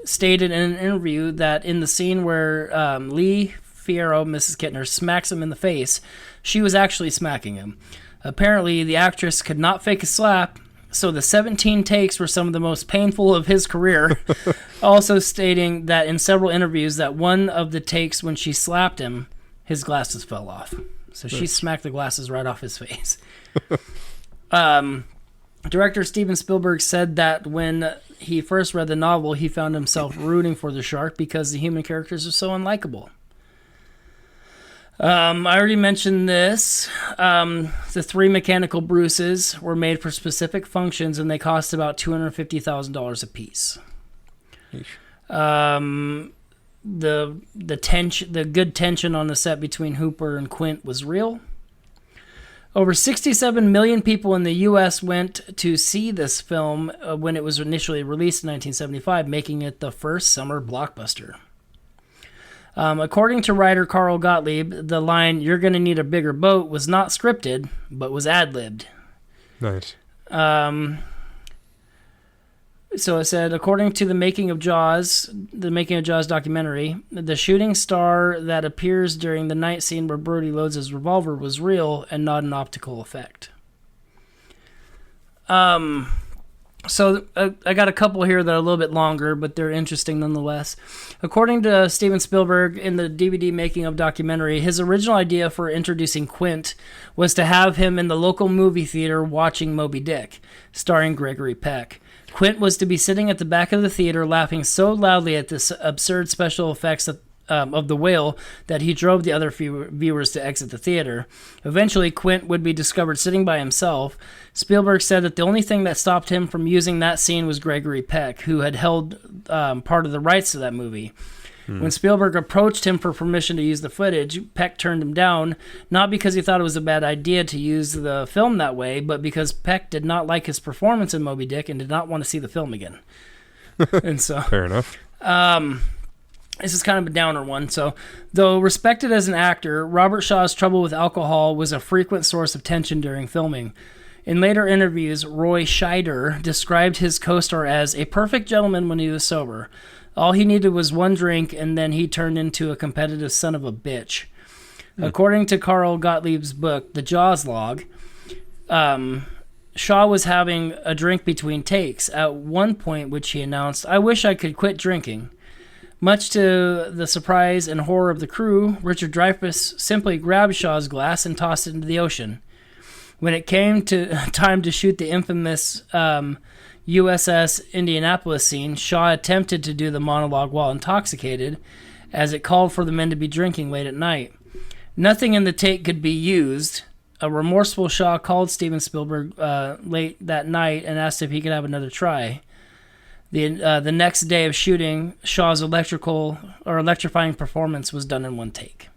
stated in an interview that in the scene where Lee Fierro, Mrs. Kittner, smacks him in the face, she was actually smacking him. Apparently, the actress could not fake a slap, so the 17 takes were some of the most painful of his career, also stating that in several interviews that one of the takes when she slapped him, his glasses fell off. So she smacked the glasses right off his face. Director Steven Spielberg said that when he first read the novel, he found himself rooting for the shark because the human characters are so unlikable. I already mentioned this. The 3 mechanical Bruces were made for specific functions, and they cost about $250,000 a piece. The good tension on the set between Hooper and Quint was real. Over 67 million people in the U.S. went to see this film when it was initially released in 1975, making it the first summer blockbuster. According to writer Carl Gottlieb, the line, "You're gonna need a bigger boat," was not scripted, but was ad-libbed. Nice. So it said, according to the Making of Jaws documentary, the shooting star that appears during the night scene where Brody loads his revolver was real and not an optical effect. So I got a couple here that are a little bit longer, but they're interesting nonetheless. According to Steven Spielberg, in the DVD Making of documentary, his original idea for introducing Quint was to have him in the local movie theater watching Moby Dick, starring Gregory Peck. Quint was to be sitting at the back of the theater laughing so loudly at this absurd special effects of the whale that he drove the other viewers to exit the theater. Eventually, Quint would be discovered sitting by himself. Spielberg said that the only thing that stopped him from using that scene was Gregory Peck, who had held part of the rights to that movie. When Spielberg approached him for permission to use the footage, Peck turned him down, not because he thought it was a bad idea to use the film that way, but because Peck did not like his performance in Moby Dick and did not want to see the film again. And so, fair enough. This is kind of a downer one. So, though respected as an actor, Robert Shaw's trouble with alcohol was a frequent source of tension during filming. In later interviews, Roy Scheider described his co-star as a perfect gentleman when he was sober. All he needed was one drink, and then he turned into a competitive son of a bitch. According to Carl Gottlieb's book, The Jaws Log, Shaw was having a drink between takes, at one point which he announced, "I wish I could quit drinking." Much to the surprise and horror of the crew, Richard Dreyfuss simply grabbed Shaw's glass and tossed it into the ocean. When it came to time to shoot the infamous USS Indianapolis scene, Shaw attempted to do the monologue while intoxicated. as it called for the men to be drinking late at night. Nothing in the take could be used. A remorseful Shaw called Steven Spielberg late that night and asked if he could have another try. The next day of shooting, Shaw's electrifying performance was done in one take.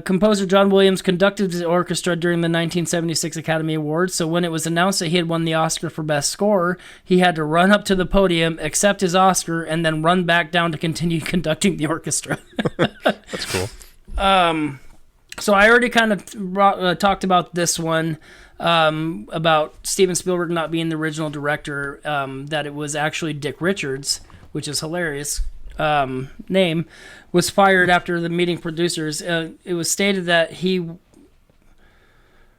Composer John Williams conducted the orchestra during the 1976 Academy Awards, so when it was announced that he had won the Oscar for Best Score, he had to run up to the podium, accept his Oscar, and then run back down to continue conducting the orchestra. That's cool. So I already kind of talked about this one, about Steven Spielberg not being the original director, that it was actually Dick Richards, which is hilarious. Name was fired after the meeting producers. It was stated that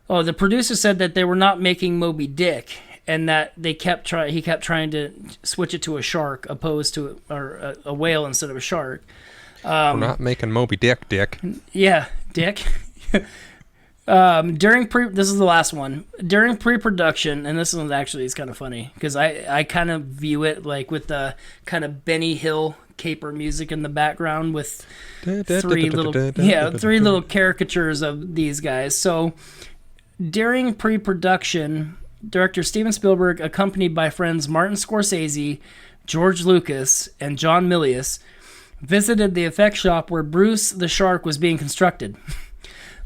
the producer said that they were not making Moby Dick, and that he kept trying to switch it to a shark opposed to a whale instead of a shark. We're not making Moby Dick. Yeah, Dick. This is the last one. During pre-production, and this one actually is kind of funny because I kind of view it like with the kind of Benny Hill caper music in the background with three little caricatures of these guys. So during pre-production, director Steven Spielberg, accompanied by friends Martin Scorsese, George Lucas, and John Milius, visited the effects shop where Bruce the Shark was being constructed.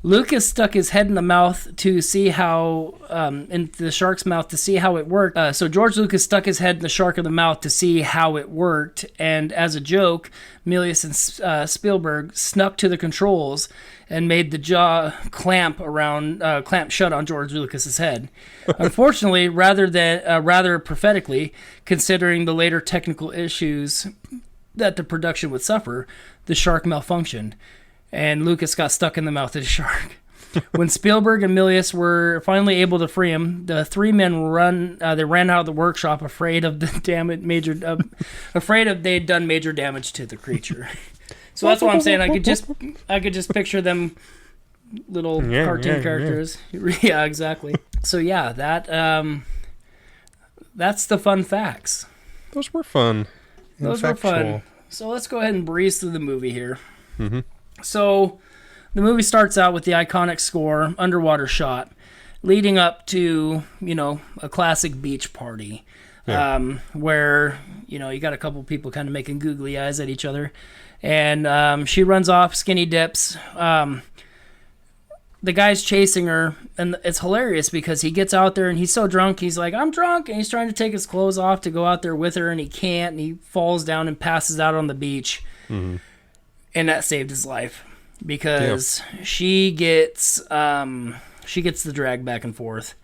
Lucas stuck his head in the mouth to see how, in the shark's mouth to see how it worked. So George Lucas stuck his head in the shark of the mouth to see how it worked. And as a joke, Milius and Spielberg snuck to the controls and made the jaw clamp shut on George Lucas's head. Unfortunately, rather prophetically, considering the later technical issues that the production would suffer, the shark malfunctioned, and Lucas got stuck in the mouth of the shark. When Spielberg and Milius were finally able to free him, the three men ran out of the workshop, afraid of they'd done major damage to the creature. So that's what I'm saying. I could just picture them little cartoon characters. Yeah, exactly. So yeah, that's the fun facts. Those were fun. Those were fun. So let's go ahead and breeze through the movie here. Mm-hmm. So the movie starts out with the iconic score, underwater shot, leading up to, a classic beach party, where, you got a couple people kind of making googly eyes at each other. And she runs off, skinny dips. The guy's chasing her, and it's hilarious because he gets out there and he's so drunk. He's like, I'm drunk, and he's trying to take his clothes off to go out there with her, and he can't, and he falls down and passes out on the beach. Mm-hmm. And that saved his life because she gets the drag back and forth,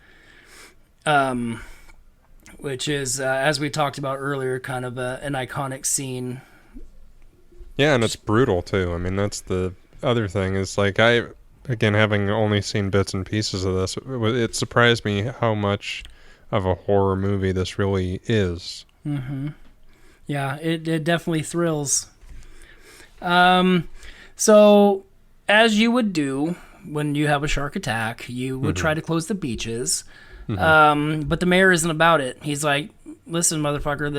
which is, as we talked about earlier, kind of an iconic scene. Yeah, and it's brutal too. I mean, that's the other thing is like again, having only seen bits and pieces of this, it surprised me how much of a horror movie this really is. Mm-hmm. Yeah, it definitely thrills. So as you would do when you have a shark attack, you would try to close the beaches. Mm-hmm. But the mayor isn't about it. He's like, listen, motherfucker,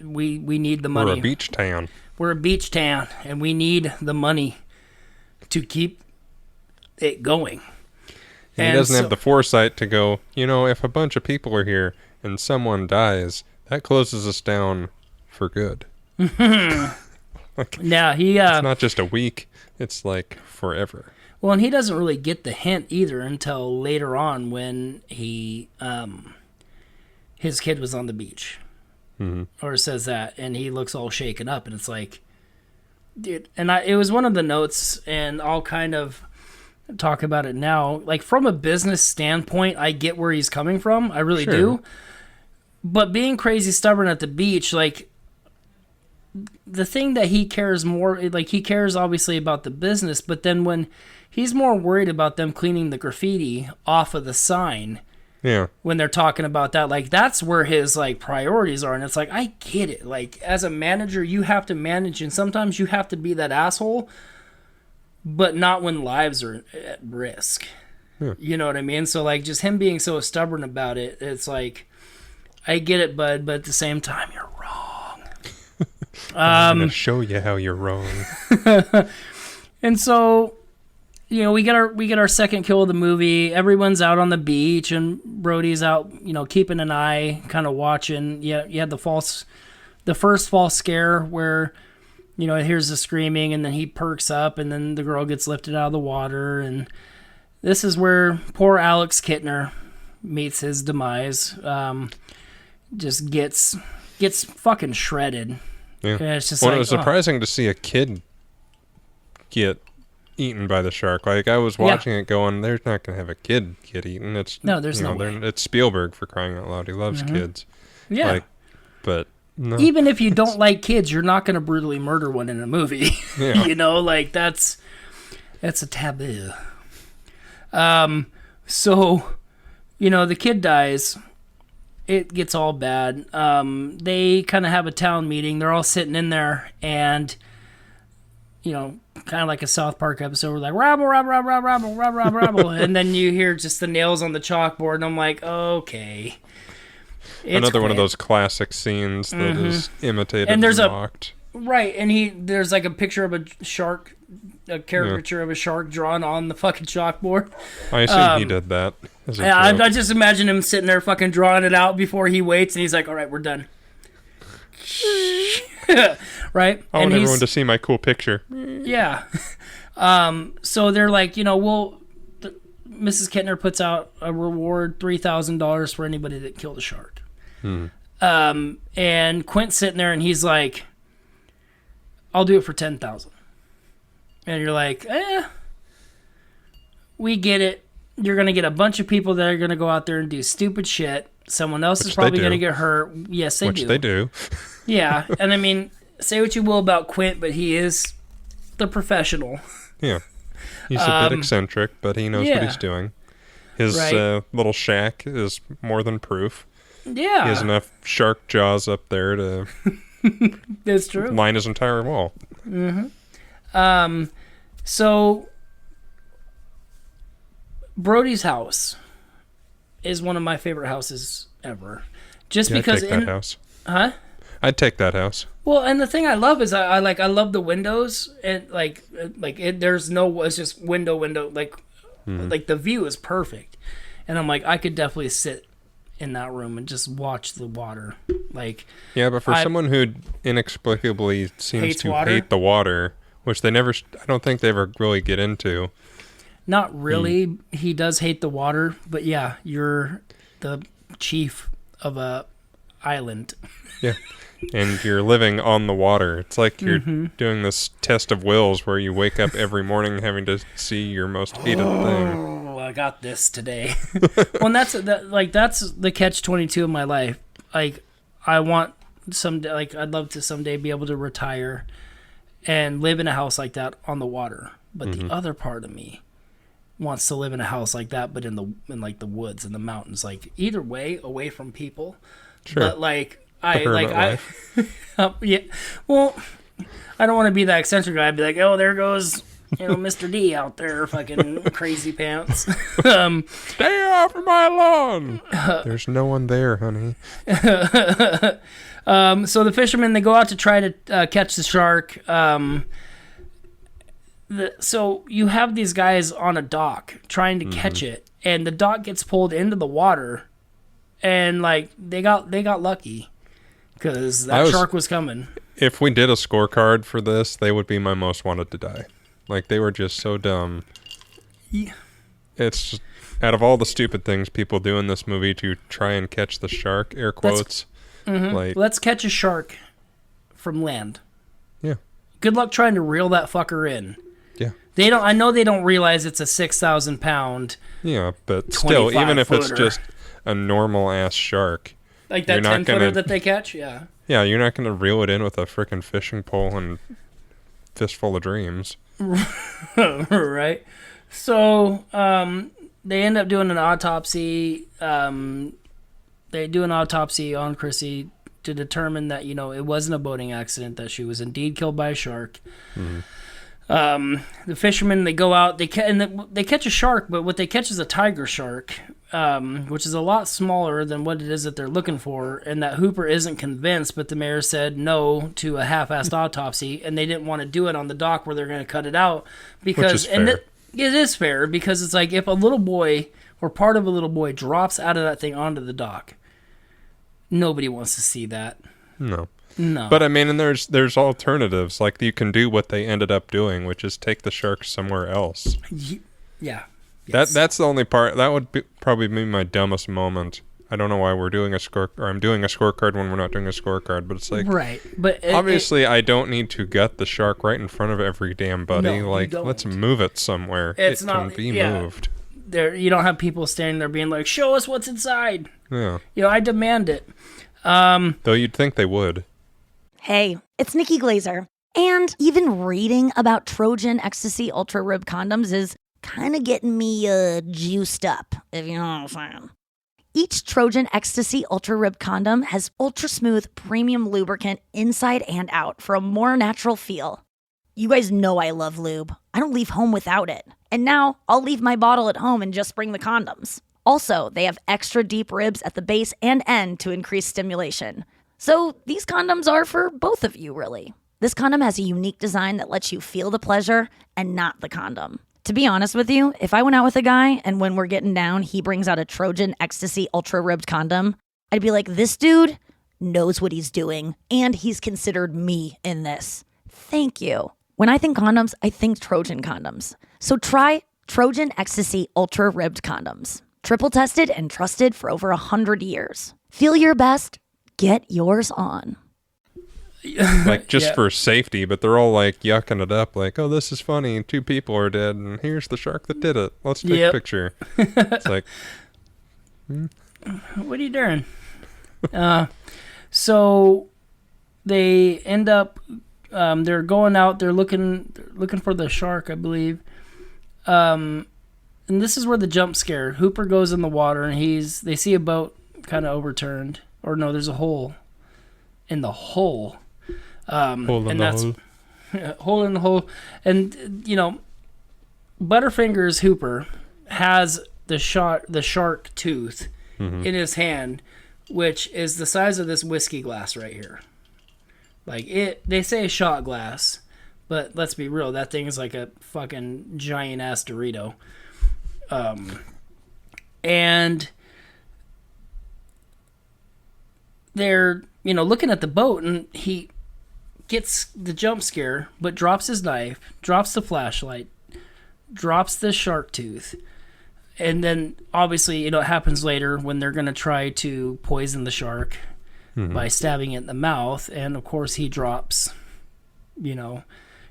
we need the money. We're a beach town. We're a beach town, and we need the money to keep it going. And he doesn't have the foresight to go, if a bunch of people are here and someone dies, that closes us down for good. Yeah, it's not just a week, it's like forever. Well, and he doesn't really get the hint either until later on when his kid was on the beach. Mm-hmm. Or says that, and he looks all shaken up, and it's like, dude, and it was one of the notes, and I'll kind of talk about it now. Like, from a business standpoint, I get where he's coming from. I really do. But being crazy stubborn at the beach, like, the thing that he cares more, like, he cares obviously about the business, but then when he's more worried about them cleaning the graffiti off of the sign, when they're talking about that, like, that's where his, like, priorities are. And it's like, I get it. Like, as a manager, you have to manage, and sometimes you have to be that asshole, but not when lives are at risk. Yeah. You know what I mean? So, like, just him being so stubborn about it, it's like, I get it, bud, but at the same time, you're wrong. I'm going to show you how you're wrong. And so, we get our second kill of the movie. Everyone's out on the beach, and Brody's out, keeping an eye, kind of watching. Yeah, you had the first false scare where, he hears the screaming, and then he perks up, and then the girl gets lifted out of the water, and this is where poor Alex Kittner meets his demise. Just gets fucking shredded. Yeah. It's just it was surprising to see a kid get eaten by the shark. Like, I was watching it going, they're not going to have a kid get eaten. There's no way. It's Spielberg, for crying out loud. He loves kids. Yeah. But no. Even if you don't like kids, you're not going to brutally murder one in a movie. Yeah. That's a taboo. So, the kid dies. It gets all bad. They kind of have a town meeting. They're all sitting in there, and, kind of like a South Park episode, we're like, rabble, rabble, rabble, rabble, rabble, rabble, rabble. And then you hear just the nails on the chalkboard, and I'm like, okay. Another one of those classic scenes that is imitated and there's mocked. Right, and there's like a picture of a shark, a caricature of a shark drawn on the fucking chalkboard. I assume he did that. I just imagine him sitting there fucking drawing it out before he waits, and he's like, all right, we're done. Right? I want everyone to see my cool picture. Yeah. So they're like, Mrs. Kittner puts out a reward, $3,000 for anybody that killed a shark. And Quint's sitting there, and he's like, I'll do it for $10,000. And you're like, we get it. You're going to get a bunch of people that are going to go out there and do stupid shit. Someone else is probably going to get hurt. Yes, they do. Which they do. Yeah. And I mean, say what you will about Quint, but he is the professional. Yeah. He's a bit eccentric, but he knows what he's doing. His little shack is more than proof. Yeah. He has enough shark jaws up there to That's true. line his entire wall. Mm-hmm. So Brody's house is one of my favorite houses ever. Just because I'd take that house. Huh? I'd take that house. Well, and the thing I love is I love the windows, and it's just window like the view is perfect. And I'm like, I could definitely sit in that room and just watch the water. Yeah, but for someone who inexplicably seems to hate the water, which they never, I don't think they ever really get into. Not really. He does hate the water, but yeah, you're the chief of a island. Yeah. And you're living on the water. It's like you're doing this test of wills where you wake up every morning having to see your most hated thing. Oh, I got this today. Well, and that's the catch-22 of my life. Like, I want someday, I'd love to someday be able to retire and live in a house like that on the water. But the other part of me wants to live in a house like that, but in the woods and the mountains. Like, either way, away from people. Sure. But yeah. Well, I don't want to be that eccentric guy. I'd be like, oh, there goes, Mr. D out there, fucking crazy pants. Stay off of my lawn. There's no one there, honey. So the fishermen, they go out to try to catch the shark. So you have these guys on a dock trying to catch it, and the dock gets pulled into the water, and they got lucky. Because that shark was coming. If we did a scorecard for this, they would be my most wanted to die. They were just so dumb. Yeah. It's just, out of all the stupid things people do in this movie to try and catch the shark, air quotes. Let's catch a shark from land. Yeah. Good luck trying to reel that fucker in. Yeah. I know they don't realize it's a 6,000 pound. Yeah, but still, even if it's just a normal ass shark. Like that 10-footer that they catch? Yeah. Yeah, you're not going to reel it in with a freaking fishing pole and fistful of dreams. Right. So, they end up doing an autopsy. They do an autopsy on Chrissy to determine that, it wasn't a boating accident, that she was indeed killed by a shark. The fishermen, they go out, they catch a shark, but what they catch is a tiger shark, which is a lot smaller than what it is that they're looking for, and that Hooper isn't convinced, but the mayor said no to a half-assed autopsy, and they didn't want to do it on the dock where they're going to cut it out, because it is fair, because it's like if a little boy or part of a little boy drops out of that thing onto the dock, nobody wants to see that. No. No. But I mean, and there's alternatives. Like, you can do what they ended up doing, which is take the shark somewhere else. Yeah. Yes. That's the only part. That would probably be my dumbest moment. I don't know why we're doing I'm doing a scorecard when we're not doing a scorecard, but it's like, right. But obviously I don't need to gut the shark right in front of every damn buddy. No, like, let's move it somewhere. It can be moved. There, you don't have people standing there being like, show us what's inside. Yeah. I demand it. Though you'd think they would. Hey, it's Nikki Glazer. And even reading about Trojan Ecstasy Ultra Rib condoms is kind of getting me juiced up, if you know what I'm saying. Each Trojan Ecstasy Ultra Rib condom has ultra smooth premium lubricant inside and out for a more natural feel. You guys know I love lube. I don't leave home without it. And now I'll leave my bottle at home and just bring the condoms. Also, they have extra deep ribs at the base and end to increase stimulation. So these condoms are for both of you, really. This condom has a unique design that lets you feel the pleasure and not the condom. To be honest with you, if I went out with a guy and when we're getting down, he brings out a Trojan Ecstasy Ultra Ribbed condom, I'd be like, this dude knows what he's doing, and he's considered me in this. Thank you. When I think condoms, I think Trojan condoms. So try Trojan Ecstasy Ultra Ribbed condoms. Triple tested and trusted for over 100 years. Feel your best. Get yours on. Like, just for safety, but they're all like yucking it up like, oh, this is funny, 2 people are dead, and here's the shark that did it. Let's take a picture. It's like, what are you doing? So they end up, they're going out, they're looking for the shark, I believe. And this is where the jump scare. Hooper goes in the water, and they see a boat kind of overturned. Or no, there's a hole in the hole. Hole in the hole. And, Butterfingers Hooper has the shark tooth in his hand, which is the size of this whiskey glass right here. Like, they say a shot glass, but let's be real, that thing is like a fucking giant-ass Dorito. And they're, looking at the boat, and he gets the jump scare, but drops his knife, drops the flashlight, drops the shark tooth. And then, obviously, it happens later when they're going to try to poison the shark by stabbing it in the mouth. And, of course, he drops,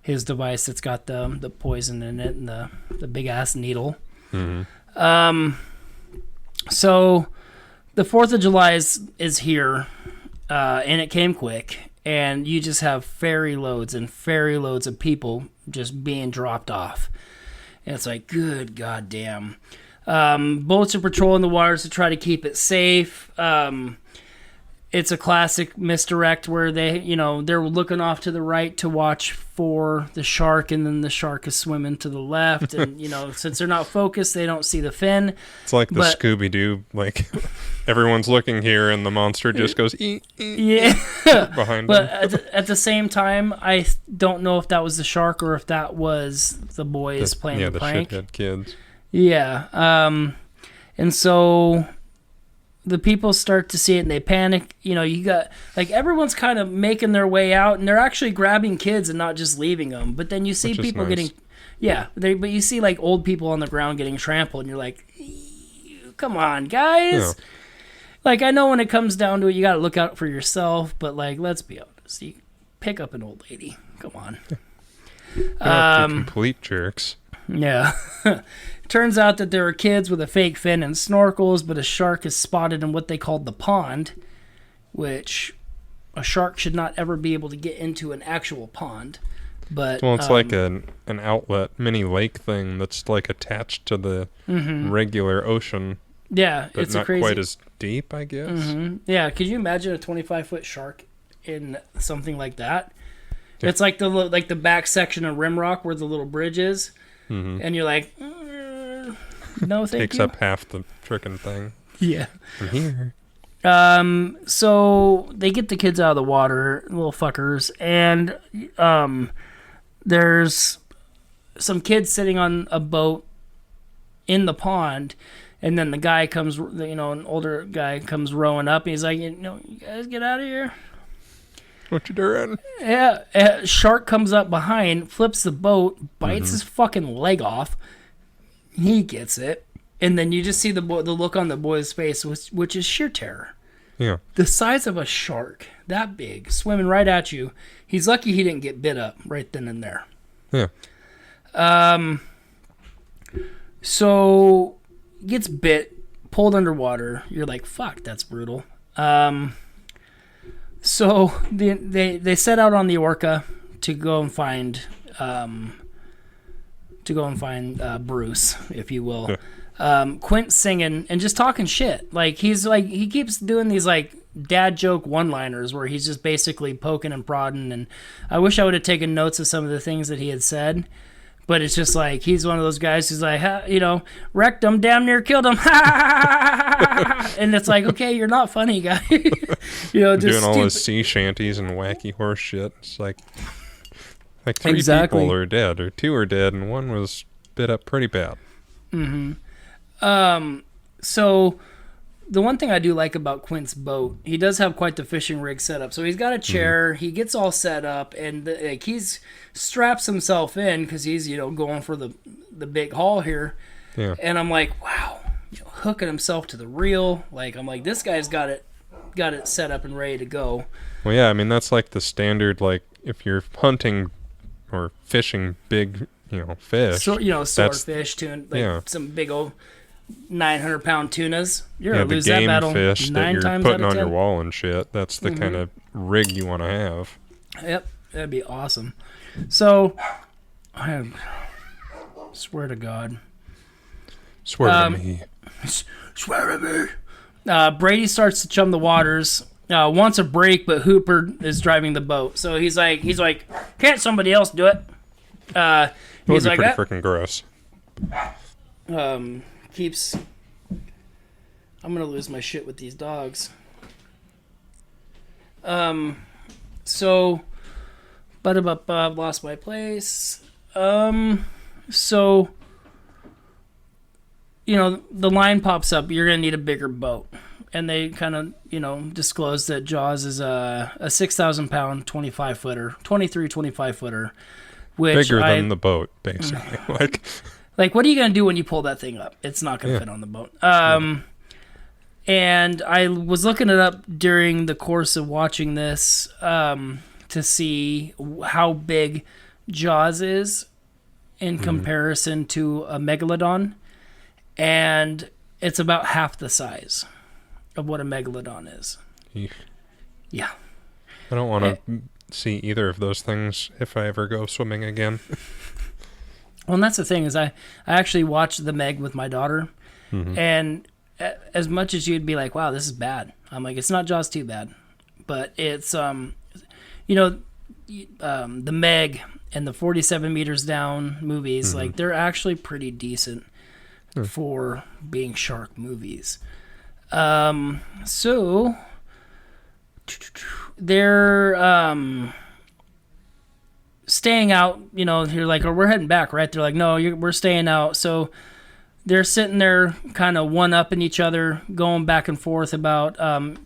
his device that's got the poison in it and the big-ass needle. So the 4th of July is here, and it came quick, and you just have ferry loads of people just being dropped off. And it's like, good goddamn. Boats are patrolling the waters to try to keep it safe. It's a classic misdirect where they're looking off to the right to watch for the shark, and then the shark is swimming to the left. And, since they're not focused, they don't see the fin. It's like the Scooby-Doo, like, everyone's looking here, and the monster just goes, yeah, behind but them. At the same time, I don't know if that was the shark or if that was the boys playing the prank. Yeah, the shithead kids. Yeah. And so the people start to see it and they panic. You got, like, everyone's kind of making their way out, and they're actually grabbing kids and not just leaving them. But then you see people getting, but you see, like, old people on the ground getting trampled, and you're like, come on, guys. Yeah. Like, I know when it comes down to it, you got to look out for yourself, but, like, let's be honest. You pick up an old lady. Come on. They're complete jerks. Yeah. Turns out that there are kids with a fake fin and snorkels, but a shark is spotted in what they called the pond, which a shark should not ever be able to get into an actual pond. But it's like an outlet mini lake thing that's like attached to the regular ocean. Yeah, but it's not crazy. Quite as deep, I guess. Yeah, could you imagine a 25-foot shark in something like that? It's like the back section of Rimrock where the little bridge is, and you're like, no, thank you. Takes up half the frickin' thing. Yeah. From here. So they get the kids out of the water, little fuckers, and there's some kids sitting on a boat in the pond, and then the guy comes, an older guy comes rowing up, and he's like, you guys get out of here. What you doing? Yeah, a shark comes up behind, flips the boat, bites his fucking leg off. He gets it. And then you just see the look on the boy's face, which is sheer terror. Yeah. The size of a shark, that big, swimming right at you. He's lucky he didn't get bit up right then and there. Yeah. So gets bit, pulled underwater. You're like, fuck, that's brutal. So they set out on the Orca to go and find Bruce, if you will. Yeah. Quint singing and just talking shit. Like he keeps doing these like dad joke one-liners where he's just basically poking and prodding. And I wish I would have taken notes of some of the things that he had said, but it's just like he's one of those guys who's like, wrecked him, damn near killed him, and it's like, okay, you're not funny, guy. Just doing all his sea shanties and wacky horse shit. It's like 3 people are dead, or 2 are dead, and 1 was bit up pretty bad. Mm-hmm. So the one thing I do like about Quint's boat, he does have quite the fishing rig set up. So he's got a chair, he gets all set up, and he's straps himself in because he's, going for the big haul here. Yeah. And I'm like, wow, hooking himself to the reel. Like, I'm like, this guy's got it set up and ready to go. Well, yeah, I mean, that's like the standard, like, if you're hunting or fishing big, fish. So, swordfish, tuna, some big old 900-pound tunas. You're going to lose that battle 9 times out of 10. The game fish that you're putting on your wall and shit, that's the kind of rig you want to have. Yep, that'd be awesome. So, I swear to God. Swear to me. Swear to me. Brady starts to chum the waters. Wants a break, but Hooper is driving the boat. So he's like, can't somebody else do it? He's like, pretty freaking gross. I'm gonna lose my shit with these dogs. But I've lost my place. So, the line pops up. You're gonna need a bigger boat, and they kind of, disclose that Jaws is a 6,000-pound 25-footer, 25-footer. Bigger than the boat, basically. Like, what are you going to do when you pull that thing up? It's not going to fit on the boat. And I was looking it up during the course of watching this to see how big Jaws is in comparison to a megalodon. And it's about half the size of what a megalodon is. Yeah. I don't want to see either of those things if I ever go swimming again. Well, and that's the thing is I actually watched the Meg with my daughter, and as much as you'd be like, wow, this is bad, I'm like, it's not Jaws too bad, but it's the Meg and the 47 Meters Down movies, like they're actually pretty decent for being shark movies. So they're staying out, you're like, oh, we're heading back, right? They're like, no, we're staying out. So they're sitting there kind of one-upping each other, going back and forth about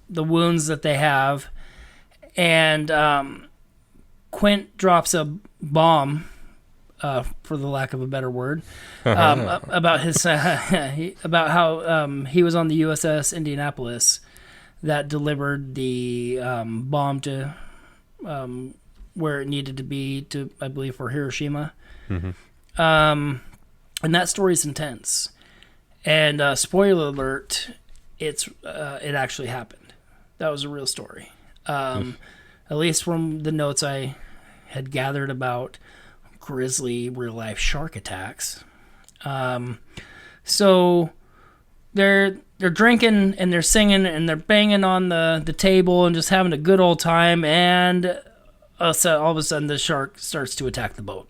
the wounds that they have. And Quint drops a bomb, for the lack of a better word, about his about how he was on the USS Indianapolis that delivered the bomb to where it needed to be to, I believe, for Hiroshima. And that story's intense. And spoiler alert, it actually happened. That was a real story. At least from the notes I had gathered about grisly real-life shark attacks. So they're drinking and they're singing and they're banging on the table and just having a good old time. And So all of a sudden the shark starts to attack the boat.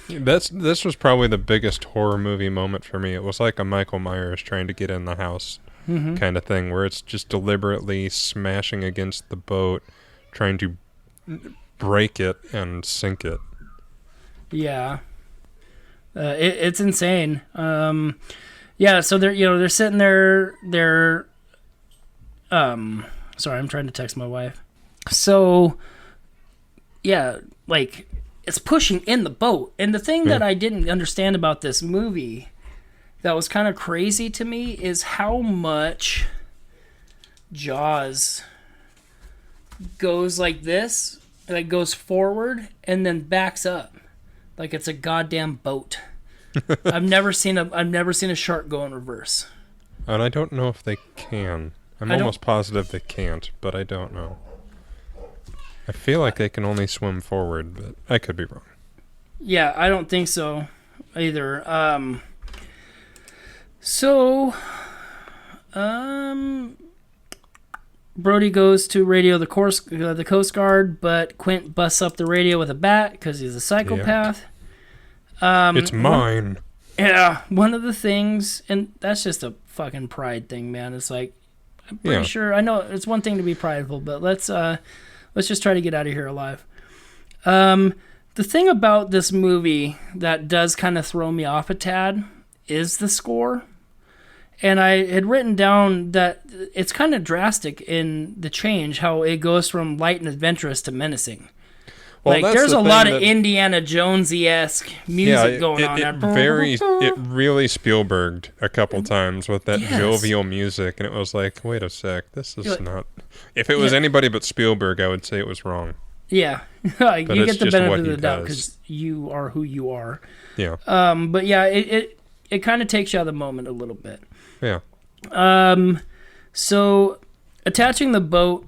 This was probably the biggest horror movie moment for me. It was like a Michael Myers trying to get in the house kind of thing, where it's just deliberately smashing against the boat, trying to break it and sink it. Yeah. It's insane. Yeah, so they're sitting there, sorry, I'm trying to text my wife. So, yeah, like, it's pushing in the boat. And the thing that I didn't understand about this movie that was kind of crazy to me is how much Jaws goes like this, like goes forward and then backs up like it's a goddamn boat. I've never seen a shark go in reverse. And I don't know if they can. I'm almost positive they can't, but I don't know. I feel like they can only swim forward, but I could be wrong. Yeah, I don't think so either. Brody goes to radio the Coast Guard, but Quint busts up the radio with a bat because he's a psychopath. Yeah. It's mine. One of the things, and that's just a fucking pride thing, man. It's like, I'm pretty sure, I know it's one thing to be prideful, but let's just try to get out of here alive. The thing about this movie that does kind of throw me off a tad is the score. And I had written down that it's kind of drastic in the change, how it goes from light and adventurous to menacing. Well, like, there's a lot of Indiana Jonesy-esque music going on there. It really Spielberged a couple times with that jovial music, and it was like, wait a sec, this is not... If it was anybody but Spielberg, I would say it was wrong. Yeah. You get the benefit of the doubt because you are who you are. Yeah. But yeah, it kind of takes you out of the moment a little bit. Yeah. So attaching the boat,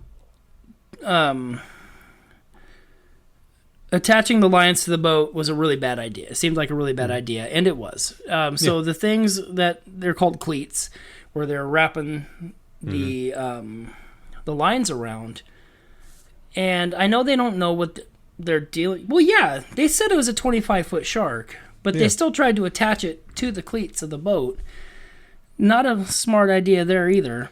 attaching the lines to the boat was a really bad idea. It seemed like a really bad idea, and it was. So the things that they're called cleats, where they're wrapping the lines around, and I know they don't know what they're dealing. Well, yeah, they said it was a 25-foot shark, but they still tried to attach it to the cleats of the boat. Not a smart idea there either.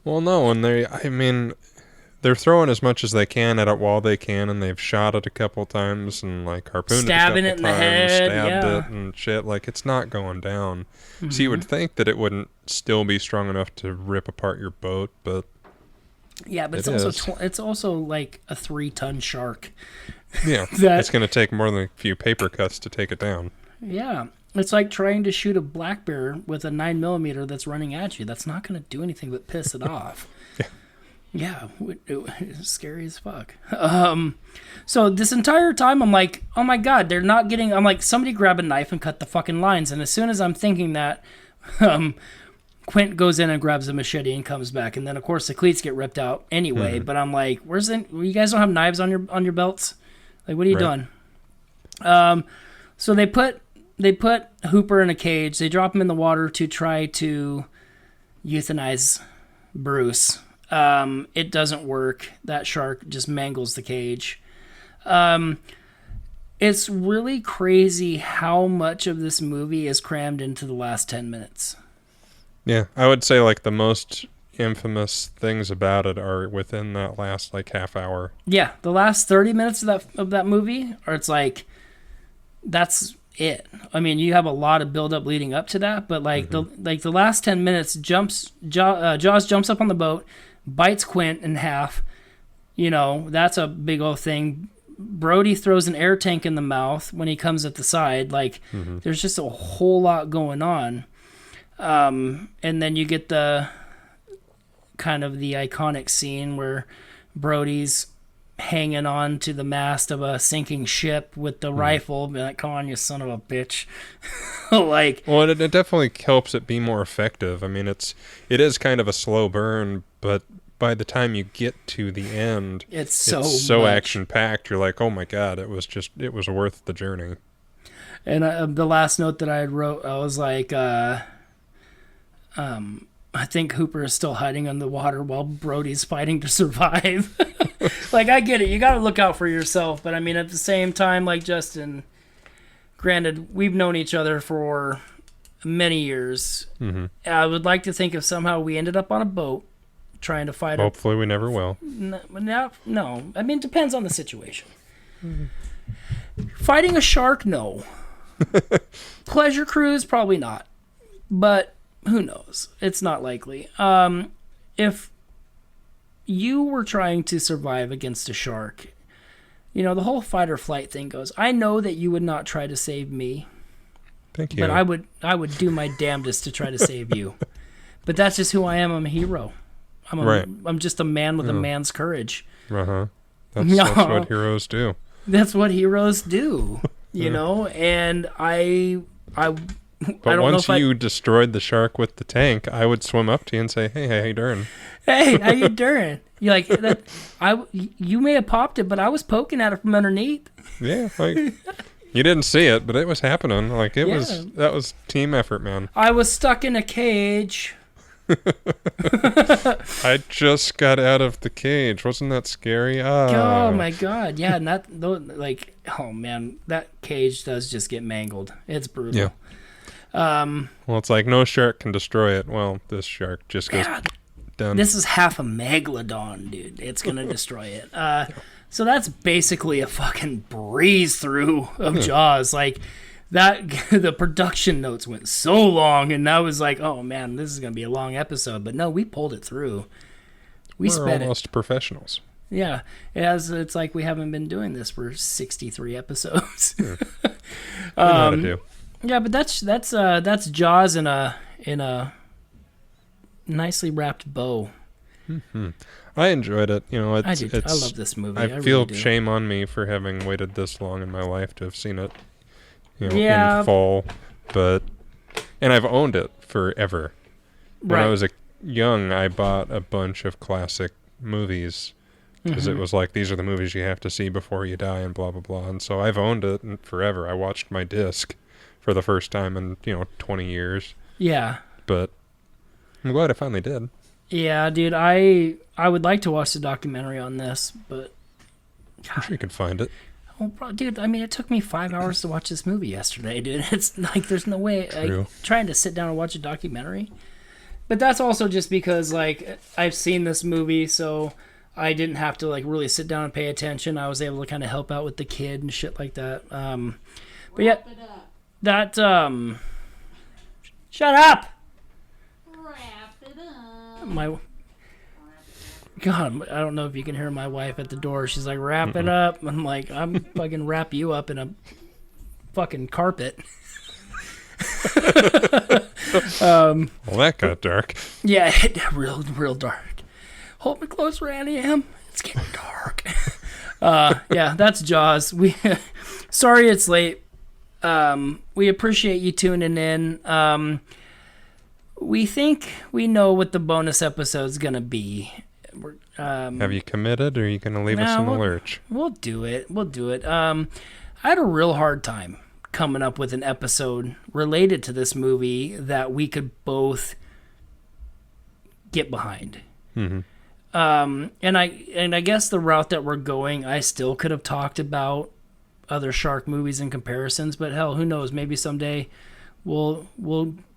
Well, no, and they're throwing as much as they can at it while they can, and they've shot it a couple times and like harpooned stabbing it a couple it in the times, head, stabbed it and shit. Like, it's not going down. So you would think that it wouldn't still be strong enough to rip apart your boat, but yeah, but it's also like a 3-ton shark. Yeah, it's going to take more than a few paper cuts to take it down. Yeah. It's like trying to shoot a black bear with a 9mm that's running at you. That's not going to do anything but piss it off. Yeah, it's scary as fuck. So this entire time, I'm like, oh my God, they're not getting... I'm like, somebody grab a knife and cut the fucking lines. And as soon as I'm thinking that, Quint goes in and grabs a machete and comes back. And then, of course, the cleats get ripped out anyway. But I'm like, you guys don't have knives on your belts? Like, what are you doing? So they put Hooper in a cage. They drop him in the water to try to euthanize Bruce. It doesn't work. That shark just mangles the cage. It's really crazy how much of this movie is crammed into the last 10 minutes. Yeah, I would say like the most infamous things about it are within that last like half hour. Yeah, the last 30 minutes of that movie, or it's like that's it. I mean, you have a lot of build up leading up to that, but like the last 10 minutes, Jaws jumps up on the boat, bites Quint in half. You know, that's a big old thing. Brody throws an air tank in the mouth when he comes at the side. Like, there's just a whole lot going on. And then you get the kind of the iconic scene where Brody's hanging on to the mast of a sinking ship with the rifle. Be like, come on, you son of a bitch. Like, well, it definitely helps it be more effective. I mean, it is kind of a slow burn, but by the time you get to the end, it's so action packed. You're like, oh my God, it was worth the journey. And the last note that I had wrote, I was like, I think Hooper is still hiding on the water while Brody's fighting to survive. Like, I get it. You got to look out for yourself. But, I mean, at the same time, like Justin, granted, we've known each other for many years. Mm-hmm. I would like to think if somehow we ended up on a boat trying to fight Hopefully we never will. No. I mean, it depends on the situation. Mm-hmm. Fighting a shark, no. Pleasure cruise, probably not. But who knows? It's not likely. If you were trying to survive against a shark, you know, the whole fight or flight thing goes, I know that you would not try to save me. Thank you. But I would do my damnedest to try to save you. But that's just who I am. I'm a hero. I'm just a man with a man's courage. Uh-huh. That's what heroes do. That's what heroes do, you know? And But once you destroyed the shark with the tank, I would swim up to you and say, "Hey, how you doing?" Hey, how you doing? You're like that. You may have popped it, but I was poking at it from underneath. Yeah, like you didn't see it, but it was happening. Like that was team effort, man. I was stuck in a cage. I just got out of the cage. Wasn't that scary? Oh my god, yeah, and oh man, that cage does just get mangled. It's brutal. Yeah. Well, it's like no shark can destroy it. Well, this shark just goes done. This is half a megalodon, dude. It's gonna destroy it. So that's basically a fucking breeze through of Jaws. Like that, the production notes went so long, and I was like, oh man, this is gonna be a long episode. But no, we pulled it through. We're almost professionals. Yeah, it's like we haven't been doing this for 63 episodes. We know how to do. Yeah, but that's Jaws in a nicely wrapped bow. Mm-hmm. I enjoyed it. You know, I love this movie. I feel really shame on me for having waited this long in my life to have seen it. You know, in full, and I've owned it forever. When I was young, I bought a bunch of classic movies because it was like, these are the movies you have to see before you die and blah blah blah. And so I've owned it forever. I watched my disc for the first time in 20 years. Yeah. But I'm glad I finally did. Yeah, dude, I would like to watch the documentary on this, but I'm sure you can find it. Oh, bro, dude, I mean, it took me 5 hours to watch this movie yesterday, dude. It's like there's no way trying to sit down and watch a documentary. But that's also just because like I've seen this movie, so I didn't have to like really sit down and pay attention. I was able to kind of help out with the kid and shit like that. But yeah, that shut up. Wrap it up. God, I don't know if you can hear my wife at the door. She's like, wrap it up. I'm like, I'm fucking wrap you up in a fucking carpet. Well, that got dark. Yeah, real dark. Hold me closer, Annie M. It's getting dark. Yeah, that's Jaws. Sorry it's late. We appreciate you tuning in. We think we know what the bonus episode's gonna be. Have you committed, or are you going to leave us in the lurch? We'll do it. I had a real hard time coming up with an episode related to this movie that we could both get behind. Mm-hmm. And I guess the route that we're going, I still could have talked about other shark movies and comparisons, but hell, who knows? Maybe someday we'll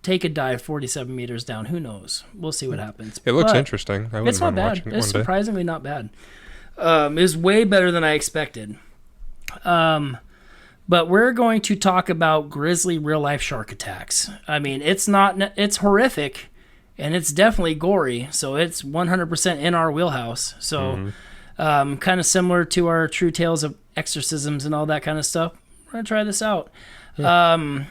take a dive 47 meters down. Who knows? We'll see what happens. It looks interesting. It's not bad. It's surprisingly not bad. It's way better than I expected. But we're going to talk about grisly real-life shark attacks. I mean, it's horrific, and it's definitely gory, so it's 100% in our wheelhouse. So kind of similar to our true tales of exorcisms and all that kind of stuff. We're going to try this out. Yeah.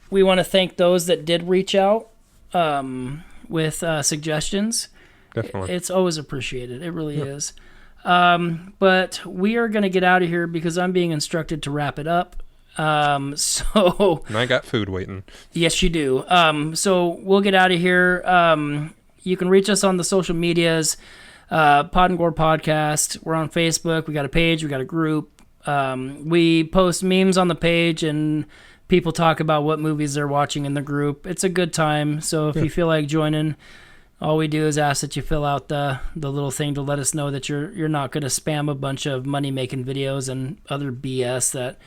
We want to thank those that did reach out with suggestions. Definitely. It's always appreciated. It really is. But we are going to get out of here because I'm being instructed to wrap it up. And I got food waiting. Yes, you do. So we'll get out of here. You can reach us on the social medias, Pod Gore Podcast. We're on Facebook. We got a page. We got a group. We post memes on the page and people talk about what movies they're watching in the group. It's a good time. So if you feel like joining, all we do is ask that you fill out the little thing to let us know that you're not going to spam a bunch of money-making videos and other BS that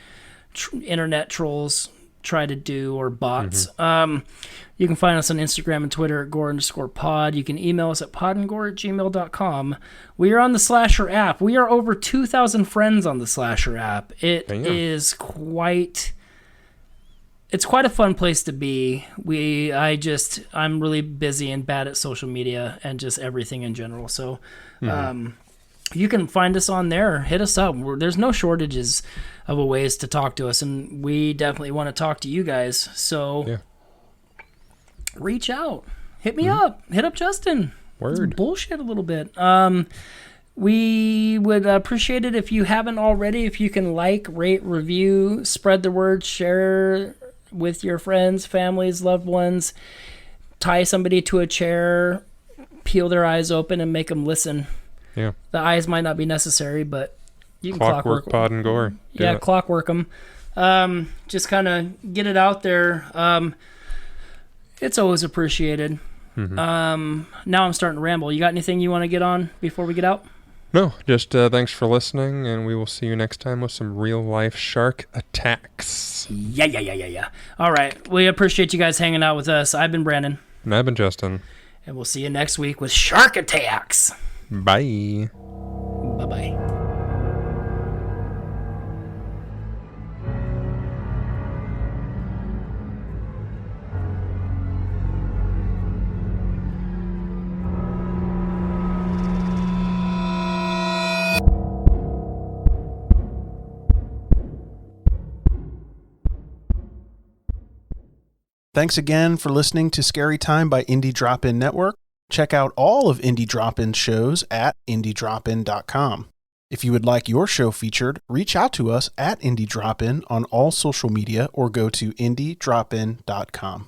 internet trolls try to do, or bots. You can find us on Instagram and Twitter at gore_pod. You can email us at podandgore@gmail.com. We are on the Slasher app. We are over 2,000 friends on the Slasher app. It's quite a fun place to be. I'm really busy and bad at social media and just everything in general. So you can find us on there. Hit us up. There's no shortages of ways to talk to us, and we definitely want to talk to you guys. So reach out. Hit me up. Hit up Justin. Word. Bullshit a little bit. We would appreciate it if you haven't already, if you can like, rate, review, spread the word, share with your friends, families, loved ones, tie somebody to a chair, peel their eyes open and make them listen. Yeah. The eyes might not be necessary, but you can clockwork Pod and Gore. Clockwork them. Just kind of get it out there. It's always appreciated. Now I'm starting to ramble. You got anything you want to get on before we get out? No, just thanks for listening, and we will see you next time with some real-life shark attacks. Yeah. All right. We appreciate you guys hanging out with us. I've been Brandon. And I've been Justin. And we'll see you next week with shark attacks. Bye. Bye-bye. Thanks again for listening to Scary Time by Indie Drop-In Network. Check out all of Indie Drop-In shows at indiedropin.com. If you would like your show featured, reach out to us at Indie Drop-In on all social media or go to indiedropin.com.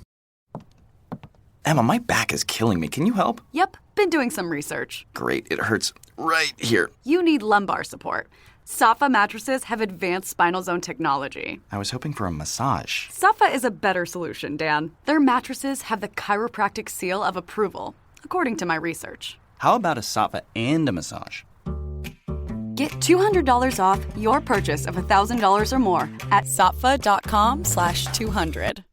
Emma, my back is killing me. Can you help? Yep, been doing some research. Great, it hurts right here. You need lumbar support. Safa mattresses have advanced spinal zone technology. I was hoping for a massage. Safa is a better solution, Dan. Their mattresses have the chiropractic seal of approval, according to my research. How about a Safa and a massage? Get $200 off your purchase of $1,000 or more at safa.com/200.